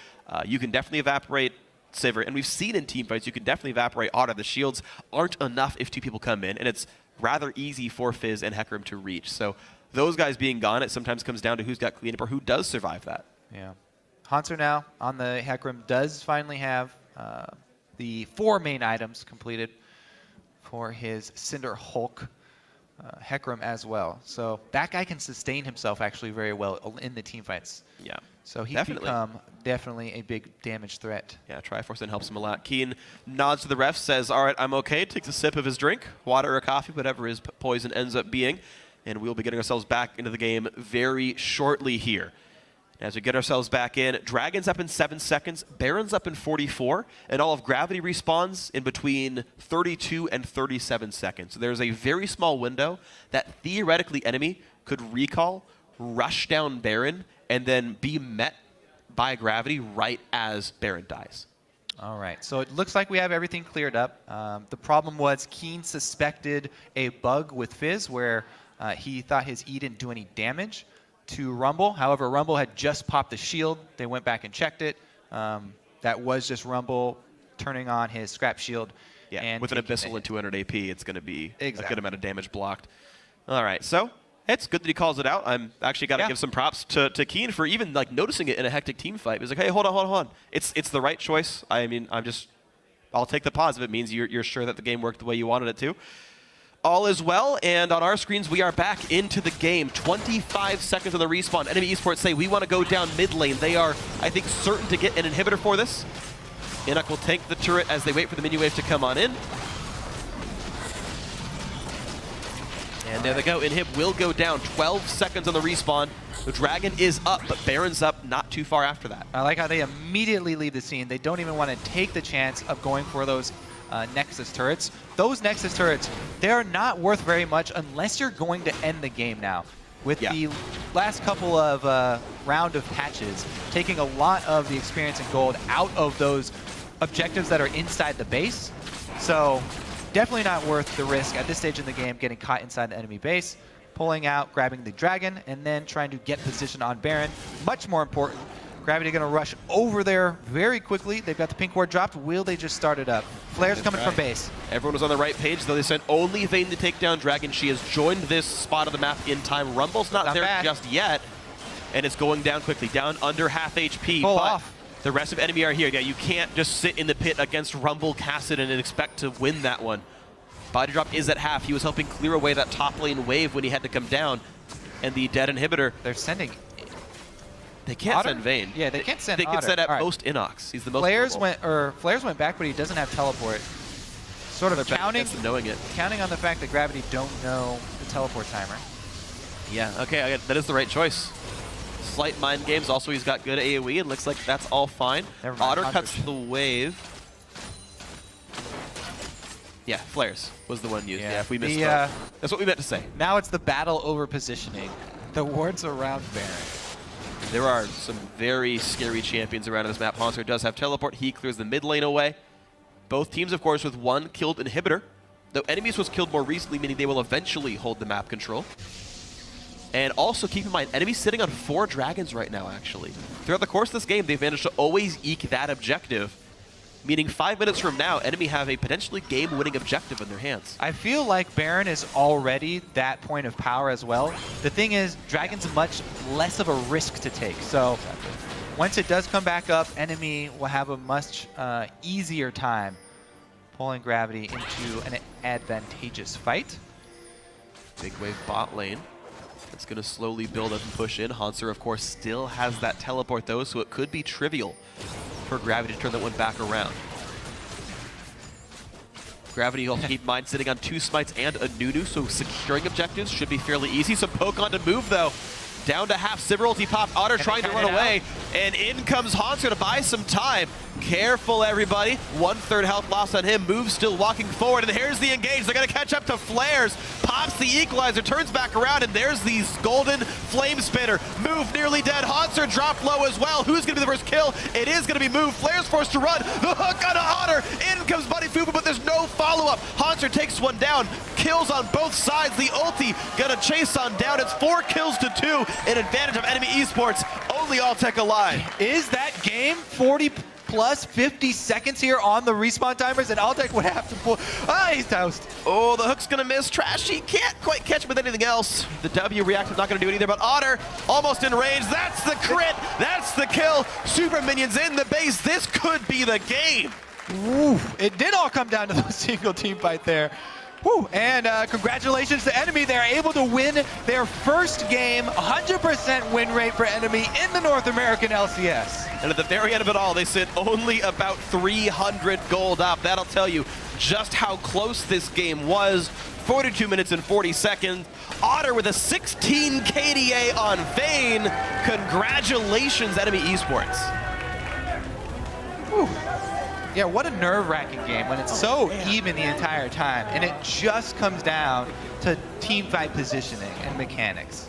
you can definitely evaporate Sivir. And we've seen in team fights, you can definitely evaporate Otter. The shields aren't enough if 2 people come in, and it's rather easy for Fizz and Hecarim to reach. So those guys being gone, it sometimes comes down to who's got cleanup or who does survive that. Yeah. Hanser now on the Hecarim does finally have the 4 main items completed for his Cinder Hulk Hecarim as well. So that guy can sustain himself actually very well in the team fights. Yeah. So he's become definitely a big damage threat. Yeah, Triforce then helps him a lot. Keen nods to the ref, says, all right, I'm okay, takes a sip of his drink, water or coffee, whatever his poison ends up being, and we'll be getting ourselves back into the game very shortly here. As we get ourselves back in, Dragon's up in 7 seconds, Baron's up in 44, and all of Gravity respawns in between 32 and 37 seconds. So there's a very small window that theoretically Enemy could recall, rush down Baron, and then be met by Gravity right as Baron dies. All right, so it looks like we have everything cleared up. The problem was Keen suspected a bug with Fizz where he thought his E didn't do any damage to Rumble. However, Rumble had just popped the shield. They went back and checked it. that was just Rumble turning on his scrap shield. Yeah, and with an taking Abyssal and 200 AP, it's going to be a Exactly. good amount of damage blocked. All right, so it's good that he calls it out. I'm actually got to give some props to Keen for even like noticing it in a hectic team fight. He's like, hey, hold on. It's the right choice. I mean, I'll take the pause if it means you're sure that the game worked the way you wanted it to. All is well, and on our screens, we are back into the game. 25 seconds on the respawn. NME Esports say we want to go down mid lane. They are, I think, certain to get an inhibitor for this. Inuk will tank the turret as they wait for the mini wave to come on in. And there they go. Inhib will go down. 12 seconds on the respawn. The Dragon is up, but Baron's up not too far after that. I like how they immediately leave the scene. They don't even want to take the chance of going for those Nexus turrets. Those Nexus turrets, they're not worth very much unless you're going to end the game now. With the last couple of round of patches, taking a lot of the experience and gold out of those objectives that are inside the base. So definitely not worth the risk at this stage in the game, getting caught inside the enemy base, pulling out, grabbing the Dragon, and then trying to get position on Baron. Much more important. Gravity going to rush over there very quickly. They've got the pink ward dropped. Will they just start it up? Flares coming from base. Everyone was on the right page, though they sent only Vayne to take down Dragon. She has joined this spot of the map in time. Rumble's not there just yet, and it's going down quickly, down under half HP. Pull but off. The rest of enemy are here. Yeah, you can't just sit in the pit against Rumble, Kassadin, and expect to win that one. Body drop is at half. He was helping clear away that top lane wave when he had to come down, and the dead inhibitor. They're sending. They can't Otter? send Vayne. Yeah, they can't send They can Otter. send at All right. most Inox. He's the most Flares went back, but he doesn't have teleport. Sort of counting knowing it. counting on the fact that Gravity don't know the teleport timer. Yeah, okay, that is the right choice. Slight mind games. Also, he's got good AoE. It looks like that's all fine. Never mind, Otter Hunter's. cuts the wave. Yeah, flares was the one used. Yeah, if we missed that. That's what we meant to say. Now it's the battle over positioning. The wards around Baron. There are some very scary champions around this map. Haunter does have teleport. He clears the mid lane away. Both teams, of course, with one killed inhibitor. Though enemies was killed more recently, meaning they will eventually hold the map control. And also keep in mind, enemies sitting on 4 dragons right now, actually. Throughout the course of this game, they've managed to always eke that objective. Meaning 5 minutes from now, enemy have a potentially game-winning objective in their hands. I feel like Baron is already that point of power as well. The thing is, Dragon's much less of a risk to take. So once it does come back up, enemy will have a much easier time pulling Gravity into an advantageous fight. Big wave bot lane. It's going to slowly build up and push in. Haunter, of course, still has that teleport, though, so it could be trivial for Gravity to turn that one back around. Gravity, you'll keep in mind, sitting on 2 smites and a Nunu, so securing objectives should be fairly easy. Some poke on to move, though. Down to half. Sivir ulti pop. Otter trying to run away. And in comes Haunter to buy some time. Careful, everybody. 1/3 health loss on him. Move still walking forward. And here's the engage. They're going to catch up to Flares. Pops the equalizer. Turns back around. And there's the golden flame spinner. Move nearly dead. Haunter dropped low as well. Who's going to be the first kill? It is going to be Move. Flares forced to run. The hook on Otter. In comes Buddy Fufu, but there's no follow-up. Haunter takes one down. Kills on both sides. The ulti going to chase on down. It's 4 kills to 2. An advantage of enemy esports. Only Alltech alive. Is that game 40 plus 50 seconds here on the respawn timers, and Alltech would have to pull. Ah, he's toast. Oh, the hook's gonna miss. Trashy can't quite catch him with anything else. The W reactive not gonna do it either, but Otter almost in range. That's the crit. That's the kill. Super minions in the base. This could be the game. Ooh, it did all come down to the single team fight there. Woo. And congratulations to Enemy. They're able to win their first game. 100% win rate for Enemy in the North American LCS. And at the very end of it all, they sit only about 300 gold up. That'll tell you just how close this game was. 42 minutes and 40 seconds. Otter with a 16 KDA on Vayne. Congratulations, Enemy Esports. Woo. Yeah, what a nerve-wracking game when it's so even the entire time, and it just comes down to team fight positioning and mechanics.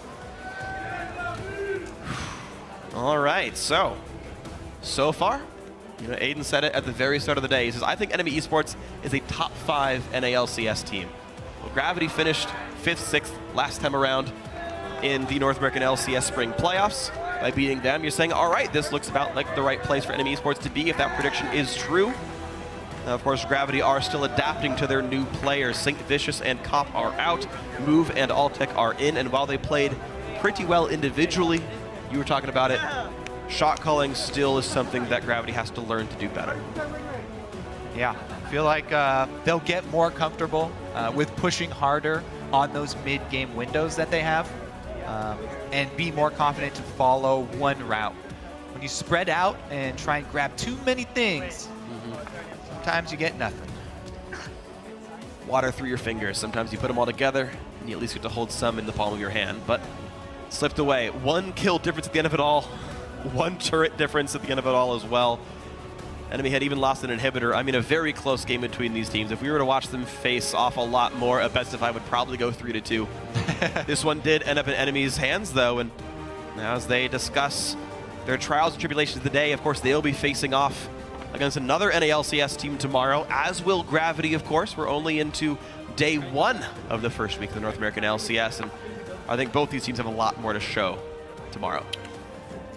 All right, so far, you know, Aiden said it at the very start of the day. He says, I think Enemy Esports is a top 5 NALCS team. Well, Gravity finished 5th, 6th last time around. in the North American LCS Spring Playoffs. By beating them, you're saying, all right, this looks about like the right place for NME Esports to be if that prediction is true. Now, of course, Gravity are still adapting to their new players. Saint Vicious and Cop are out. Move and Altec are in, and while they played pretty well individually, you were talking about it, shot calling still is something that Gravity has to learn to do better. Yeah, I feel like they'll get more comfortable with pushing harder on those mid-game windows that they have, and be more confident to follow one route. When you spread out and try and grab too many things, sometimes you get nothing. Water through your fingers. Sometimes you put them all together, and you at least get to hold some in the palm of your hand. But slipped away. 1 kill difference at the end of it all. 1 turret difference at the end of it all as well. Enemy had even lost an inhibitor. I mean, a very close game between these teams. If we were to watch them face off a lot more, a best of 5 would probably go 3-2. This one did end up in enemy's hands, though, and now as they discuss their trials and tribulations of the day, of course, they'll be facing off against another NALCS team tomorrow, as will Gravity, of course. We're only into day 1 of the first week of the North American LCS, and I think both these teams have a lot more to show tomorrow.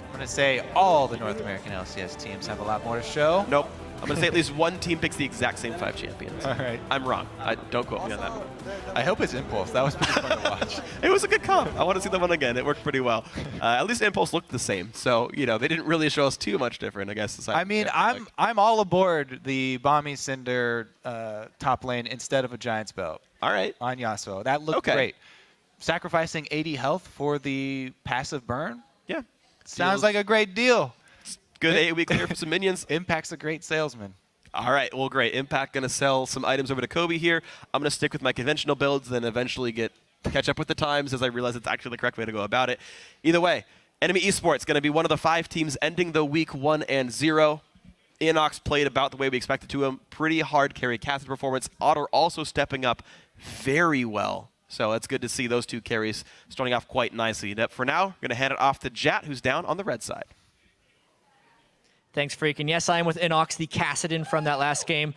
I'm going to say all the North American LCS teams have a lot more to show. Nope. I'm going to say at least one team picks the exact same 5 champions. All right. I'm wrong. Don't quote me on that. I hope it's Impulse. That was pretty fun to watch. It was a good comp. I want to see that one again. It worked pretty well. At least Impulse looked the same. So, you know, they didn't really show us too much different, I guess. I mean, I'm all aboard the Bomby Cinder top lane instead of a Giant's Belt. All right. On Yasuo. That looked great. Sacrificing 80 health for the passive burn? Yeah. Sounds like a great deal. Good 8-week clear for some minions. Impact's a great salesman. All right, well, great. Impact going to sell some items over to Kobe here. I'm going to stick with my conventional builds, then eventually catch up with the times as I realize it's actually the correct way to go about it. Either way, NME Esports going to be one of the 5 teams ending the week 1-0. Inox played about the way we expected to him. Pretty hard carry casted performance. Otter also stepping up very well. So it's good to see those 2 carries starting off quite nicely. For now, we're going to hand it off to Jat, who's down on the red side. Thanks, Freak. And yes, I am with Inox, the Cassidon from that last game.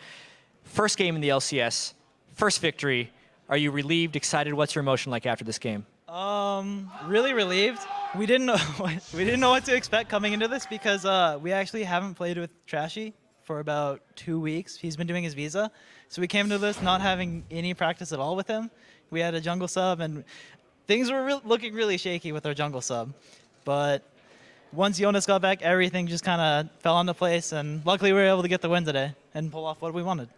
First game in the LCS, first victory. Are you relieved, excited? What's your emotion like after this game? Really relieved. We didn't know what to expect coming into this because we actually haven't played with Trashy for about 2 weeks. He's been doing his visa. So we came to this not having any practice at all with him. We had a jungle sub, and things were looking really shaky with our jungle sub. But once Jonas got back, everything just kind of fell into place, and luckily we were able to get the win today and pull off what we wanted.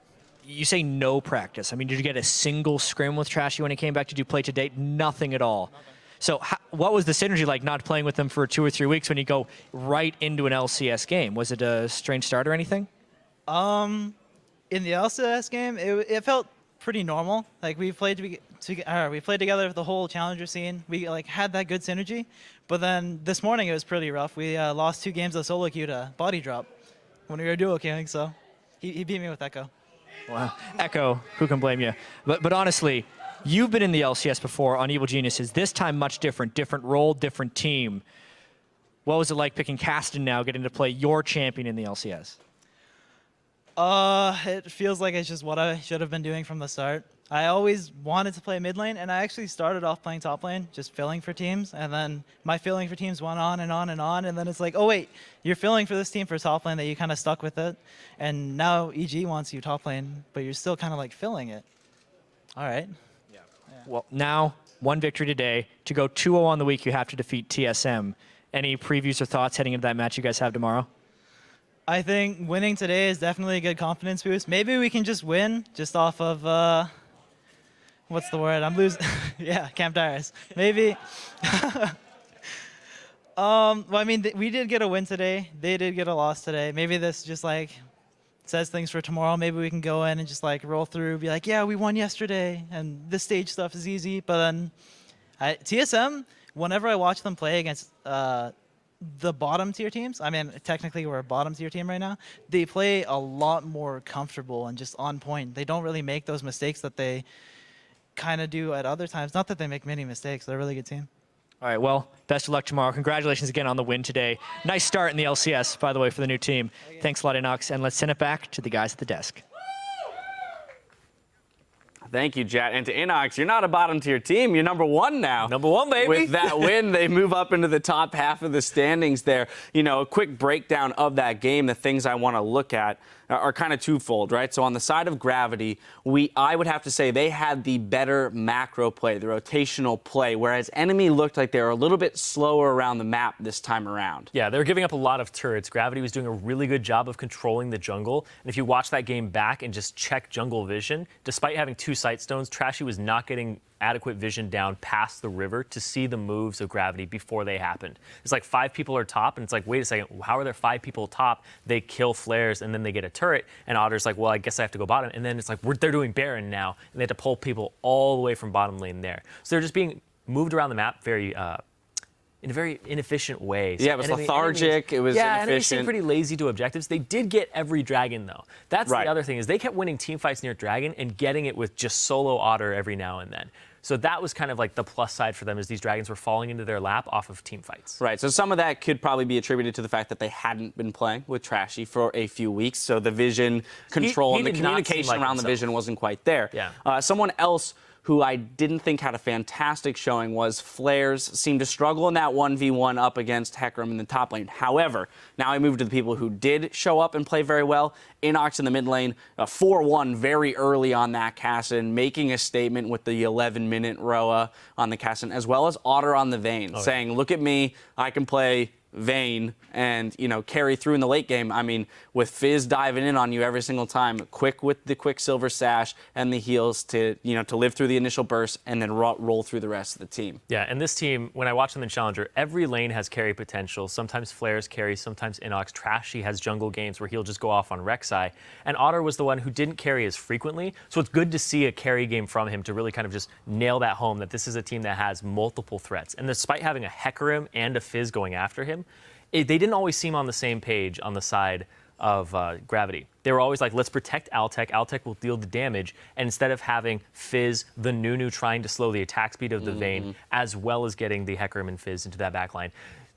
You say no practice. I mean, did you get a single scrim with Trashy when he came back? Did you play to date? Nothing at all. Nothing. So what was the synergy like not playing with them for 2 or 3 weeks when you go right into an LCS game? Was it a strange start or anything? In the LCS game, it felt pretty normal. Like we played together the whole challenger scene. We had that good synergy. But then this morning it was pretty rough. We lost 2 games of solo queue to body drop when we were duo queuing. So he beat me with Echo. Wow, Echo, who can blame you? But honestly, you've been in the LCS before on Evil Geniuses. This time much different role, different team. What was it like picking Caston now, getting to play your champion in the LCS? It feels like it's just what I should have been doing from the start. I always wanted to play mid lane, and I actually started off playing top lane, just filling for teams, and then my filling for teams went on and on and on, and then it's like, oh wait, you're filling for this team for top lane that you kind of stuck with it, and now EG wants you top lane, but you're still kind of like filling it. All right. Yeah. Well, now, 1 victory today. To go 2-0 on the week, you have to defeat TSM. Any previews or thoughts heading into that match you guys have tomorrow? I think winning today is definitely a good confidence boost. Maybe we can just win just off of, what's the word? I'm losing. Yeah, Camp Darius. Maybe. Well, I mean, we did get a win today. They did get a loss today. Maybe this just says things for tomorrow. Maybe we can go in and just roll through, be like, yeah, we won yesterday, and this stage stuff is easy. But then TSM, whenever I watch them play against the bottom tier teams, I mean, technically we're a bottom tier team right now, they play a lot more comfortable and just on point. They don't really make those mistakes that they kind of do at other times. Not that they make many mistakes. They're a really good team. All right, well, best of luck tomorrow. Congratulations again on the win today. Nice start in the LCS, by the way, for the new team. Thanks a lot, Inox, and let's send it back to the guys at the desk. Thank you, Jet. And to Inox, you're not a bottom tier team. You're number 1 now. Number 1, baby. With that win, they move up into the top half of the standings there. You know, a quick breakdown of that game, the things I want to look at are kind of twofold, right? So on the side of Gravity, I would have to say they had the better macro play, the rotational play, whereas NME looked like they were a little bit slower around the map this time around. Yeah, they were giving up a lot of turrets. Gravity was doing a really good job of controlling the jungle. And if you watch that game back and just check jungle vision, despite having 2 sight stones, Trashy was not getting adequate vision down past the river to see the moves of Gravity before they happened. It's like 5 people are top, and it's like, wait a second, how are there 5 people top? They kill flares, and then they get a turret, and Otter's like, well, I guess I have to go bottom. And then it's like, they're doing Baron now, and they have to pull people all the way from bottom lane there. So they're just being moved around the map in a very inefficient way. So yeah, it was lethargic. It was inefficient. Enemy seemed pretty lazy to objectives. They did get every dragon, though. That's right. The other thing, is they kept winning team fights near dragon and getting it with just solo Otter every now and then. So that was kind of like the plus side for them, is these dragons were falling into their lap off of team fights. Right, so some of that could probably be attributed to the fact that they hadn't been playing with Trashy for a few weeks, so the vision control He and the did not seem communication like around the himself. vision wasn't quite there. Yeah. Someone else who I didn't think had a fantastic showing was Flares. Seemed to struggle in that 1v1 up against Hecarim in the top lane. However, now I move to the people who did show up and play very well. Inox in the mid lane, 4-1 very early on that Kassadin, making a statement with the 11-minute Roa on the Kassadin, as well as Otter on the Vayne, saying, look at me, I can play Vayne and, you know, carry through in the late game. I mean, with Fizz diving in on you every single time, quick with the Quicksilver Sash and the heals to, you know, to live through the initial burst and then roll through the rest of the team. Yeah, and this team, when I watch them in Challenger, every lane has carry potential. Sometimes Flares carry, sometimes Inox. Trashy has jungle games where he'll just go off on Rek'Sai. And Otter was the one who didn't carry as frequently, so it's good to see a carry game from him to really kind of just nail that home, that this is a team that has multiple threats. And despite having a Hecarim and a Fizz going after him, they didn't always seem on the same page on the side of Gravity. They were always like, let's protect Altec. Altec will deal the damage. And instead of having Fizz, the Nunu trying to slow the attack speed of the Vayne, as well as getting the Hecarim and Fizz into that backline,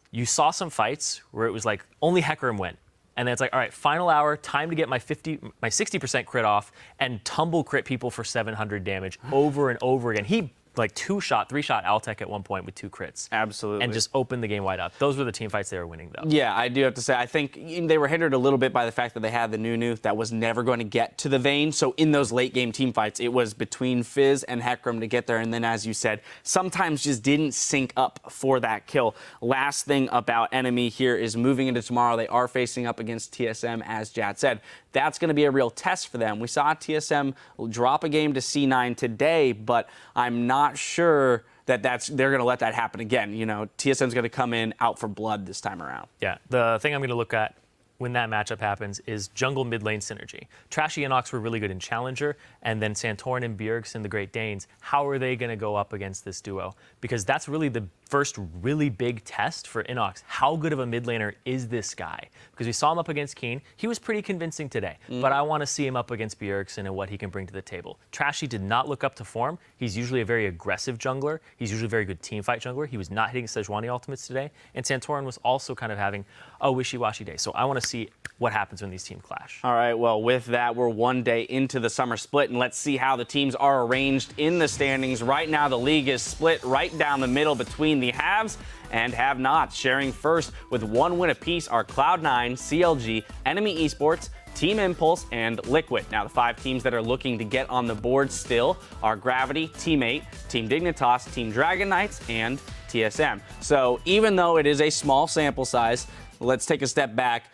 you saw some fights where it was like, only Hecarim went. And then it's like, all right, final hour, time to get my 60% crit off and tumble crit people for 700 damage over and over again. He like 2-shot, 3-shot Altec at one point with 2 crits. Absolutely. And just opened the game wide up. Those were the team fights they were winning, though. Yeah, I do have to say, I think they were hindered a little bit by the fact that they had the Nunu that was never going to get to the Vayne. So in those late game team fights, it was between Fizz and Hecarim to get there. And then, as you said, sometimes just didn't sync up for that kill. Last thing about NME here is moving into tomorrow, they are facing up against TSM, as Jad said. That's going to be a real test for them. We saw TSM drop a game to C9 today, but I'm not sure that they're going to let that happen again. You know, TSM's going to come in out for blood this time around. Yeah, the thing I'm going to look at when that matchup happens is jungle mid lane synergy. Trashy and Ox were really good in Challenger, and then Santorin and Bjergsen, the Great Danes, how are they going to go up against this duo? Because that's really the first really big test for Inox. How good of a mid laner is this guy? Because we saw him up against Keen. He was pretty convincing today, but I want to see him up against Bjergsen and what he can bring to the table. Trashy did not look up to form. He's usually a very aggressive jungler. He's usually a very good teamfight jungler. He was not hitting Sejuani ultimates today. And Santorin was also kind of having a wishy-washy day. So I want to see what happens when these teams clash. All right, well, with that, we're one day into the summer split, and let's see how the teams are arranged in the standings. Right now, the league is split right down the middle between the haves and have-nots. Sharing first with 1 win apiece are Cloud9, CLG, NME Esports, Team Impulse, and Liquid. Now, the 5 teams that are looking to get on the board still are Gravity, Team 8, Team Dignitas, Team Dragon Knights, and TSM. So even though it is a small sample size, let's take a step back.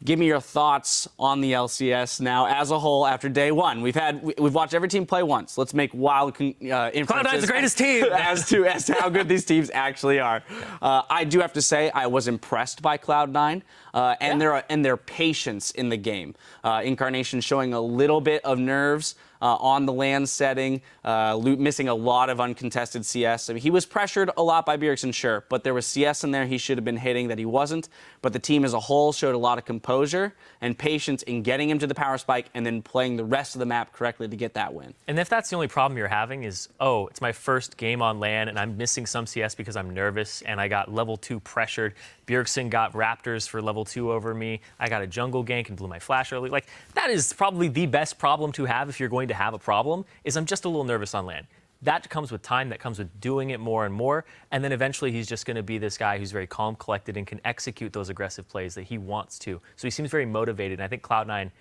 Give me your thoughts on the LCS now as a whole after day 1. We've watched every team play once. Let's make wild inferences. Cloud9's the greatest team as to how good these teams actually are. I do have to say I was impressed by Cloud9 and their patience in the game. Incarnation showing a little bit of nerves on the land setting, missing a lot of uncontested CS. I mean, he was pressured a lot by Bjergsen, sure, but there was CS in there he should have been hitting that he wasn't. But the team as a whole showed a lot of composure and patience in getting him to the power spike and then playing the rest of the map correctly to get that win. And if that's the only problem you're having is, oh, it's my first game on LAN and I'm missing some CS because I'm nervous and I got level 2 pressured, Bjergsen got Raptors for level 2 over me. I got a jungle gank and blew my flash early. Like, that is probably the best problem to have if you're going to have a problem, is I'm just a little nervous on lane. That comes with time, that comes with doing it more and more, and then eventually he's just going to be this guy who's very calm, collected, and can execute those aggressive plays that he wants to. So he seems very motivated, and I think Cloud9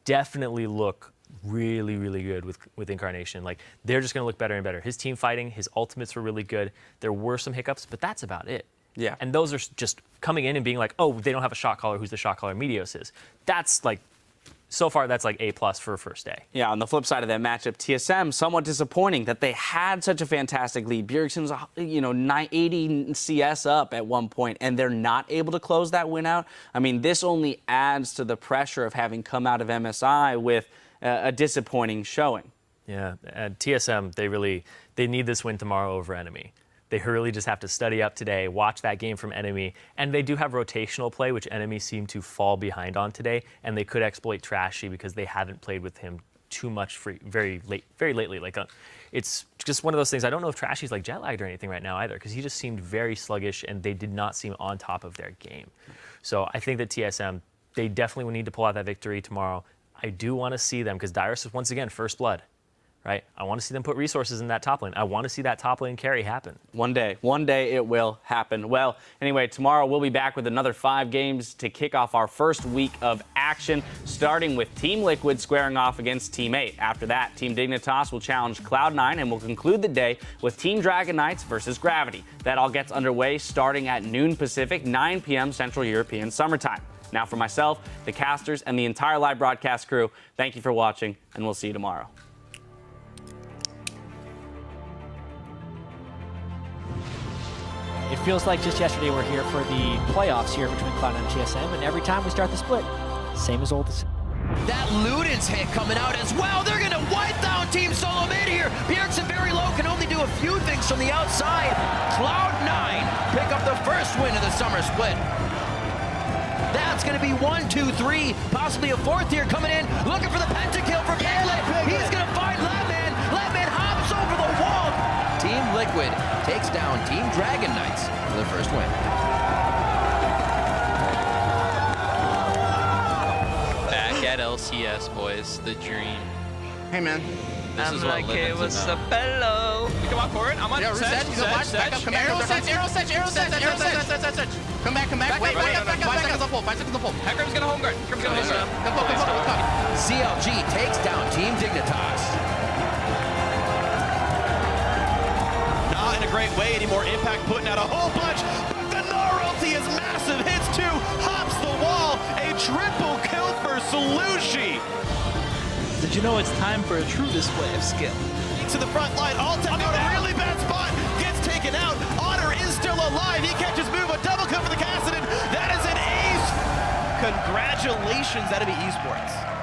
definitely look really, really good with Incarnation. Like, they're just going to look better and better. His team fighting, his ultimates were really good. There were some hiccups, but that's about it. Yeah. And those are just coming in and being like, oh, they don't have a shot caller who's the shot caller Meteos is. That's like, so far, that's like A+ for first day. Yeah, on the flip side of that matchup, TSM, somewhat disappointing that they had such a fantastic lead. Bjergsen's, 80 CS up at one point, and they're not able to close that win out. I mean, this only adds to the pressure of having come out of MSI with a disappointing showing. Yeah, and TSM, they need this win tomorrow over NME. They really just have to study up today, watch that game from NME, and they do have rotational play, which NME seem to fall behind on today, and they could exploit Trashy because they haven't played with him too much very lately. Like, it's just one of those things. I don't know if Trashy's like jet lagged or anything right now either, because he just seemed very sluggish, and they did not seem on top of their game. So I think that TSM, they definitely will need to pull out that victory tomorrow. I do want to see them, because Dyrus is once again first blood. Right? I want to see them put resources in that top lane. I want to see that top lane carry happen. One day it will happen. Well, anyway, tomorrow we'll be back with another 5 games to kick off our first week of action, starting with Team Liquid squaring off against Team 8. After that, Team Dignitas will challenge Cloud9, and we'll conclude the day with Team Dragon Knights versus Gravity. That all gets underway starting at noon Pacific, 9 p.m. Central European Summertime. Now, for myself, the casters, and the entire live broadcast crew, thank you for watching, and we'll see you tomorrow. It feels like just yesterday we're here for the playoffs here between Cloud9 and TSM, and every time we start the split, same as old. That Luden's hit coming out as well. They're going to wipe down Team Solo mid here. Bjergsen very low, can only do a few things from the outside. Cloud9 pick up the first win of the summer split. That's going to be 1, 2, 3, possibly a fourth here coming in, looking for the pentakill for Piglet. He's going to find Lemon. Lemon hops over the wall. Team Liquid takes down Team Dragon Knights for the first win. Back at LCS, boys, the dream. Hey, man. This is what living's about. Hello. You come on forward. I'm on Set. Back up. Come back. Arrow set. Come back. Wait. 5 seconds on pull. 5 seconds on pull. Heckram's gonna home guard. Come on. CLG takes down Team Dignitas. Not in a great way anymore. Impact putting out a whole bunch, but the Gnar ulti is massive. Hits 2, hops the wall. A triple kill for Salushi. Did you know it's time for a true display of skill? To the front line, Alta out a really bad spot. Gets taken out. Otter is still alive. He catches move. A double kill for the Kassadin. That is an ace. Congratulations, NME Esports.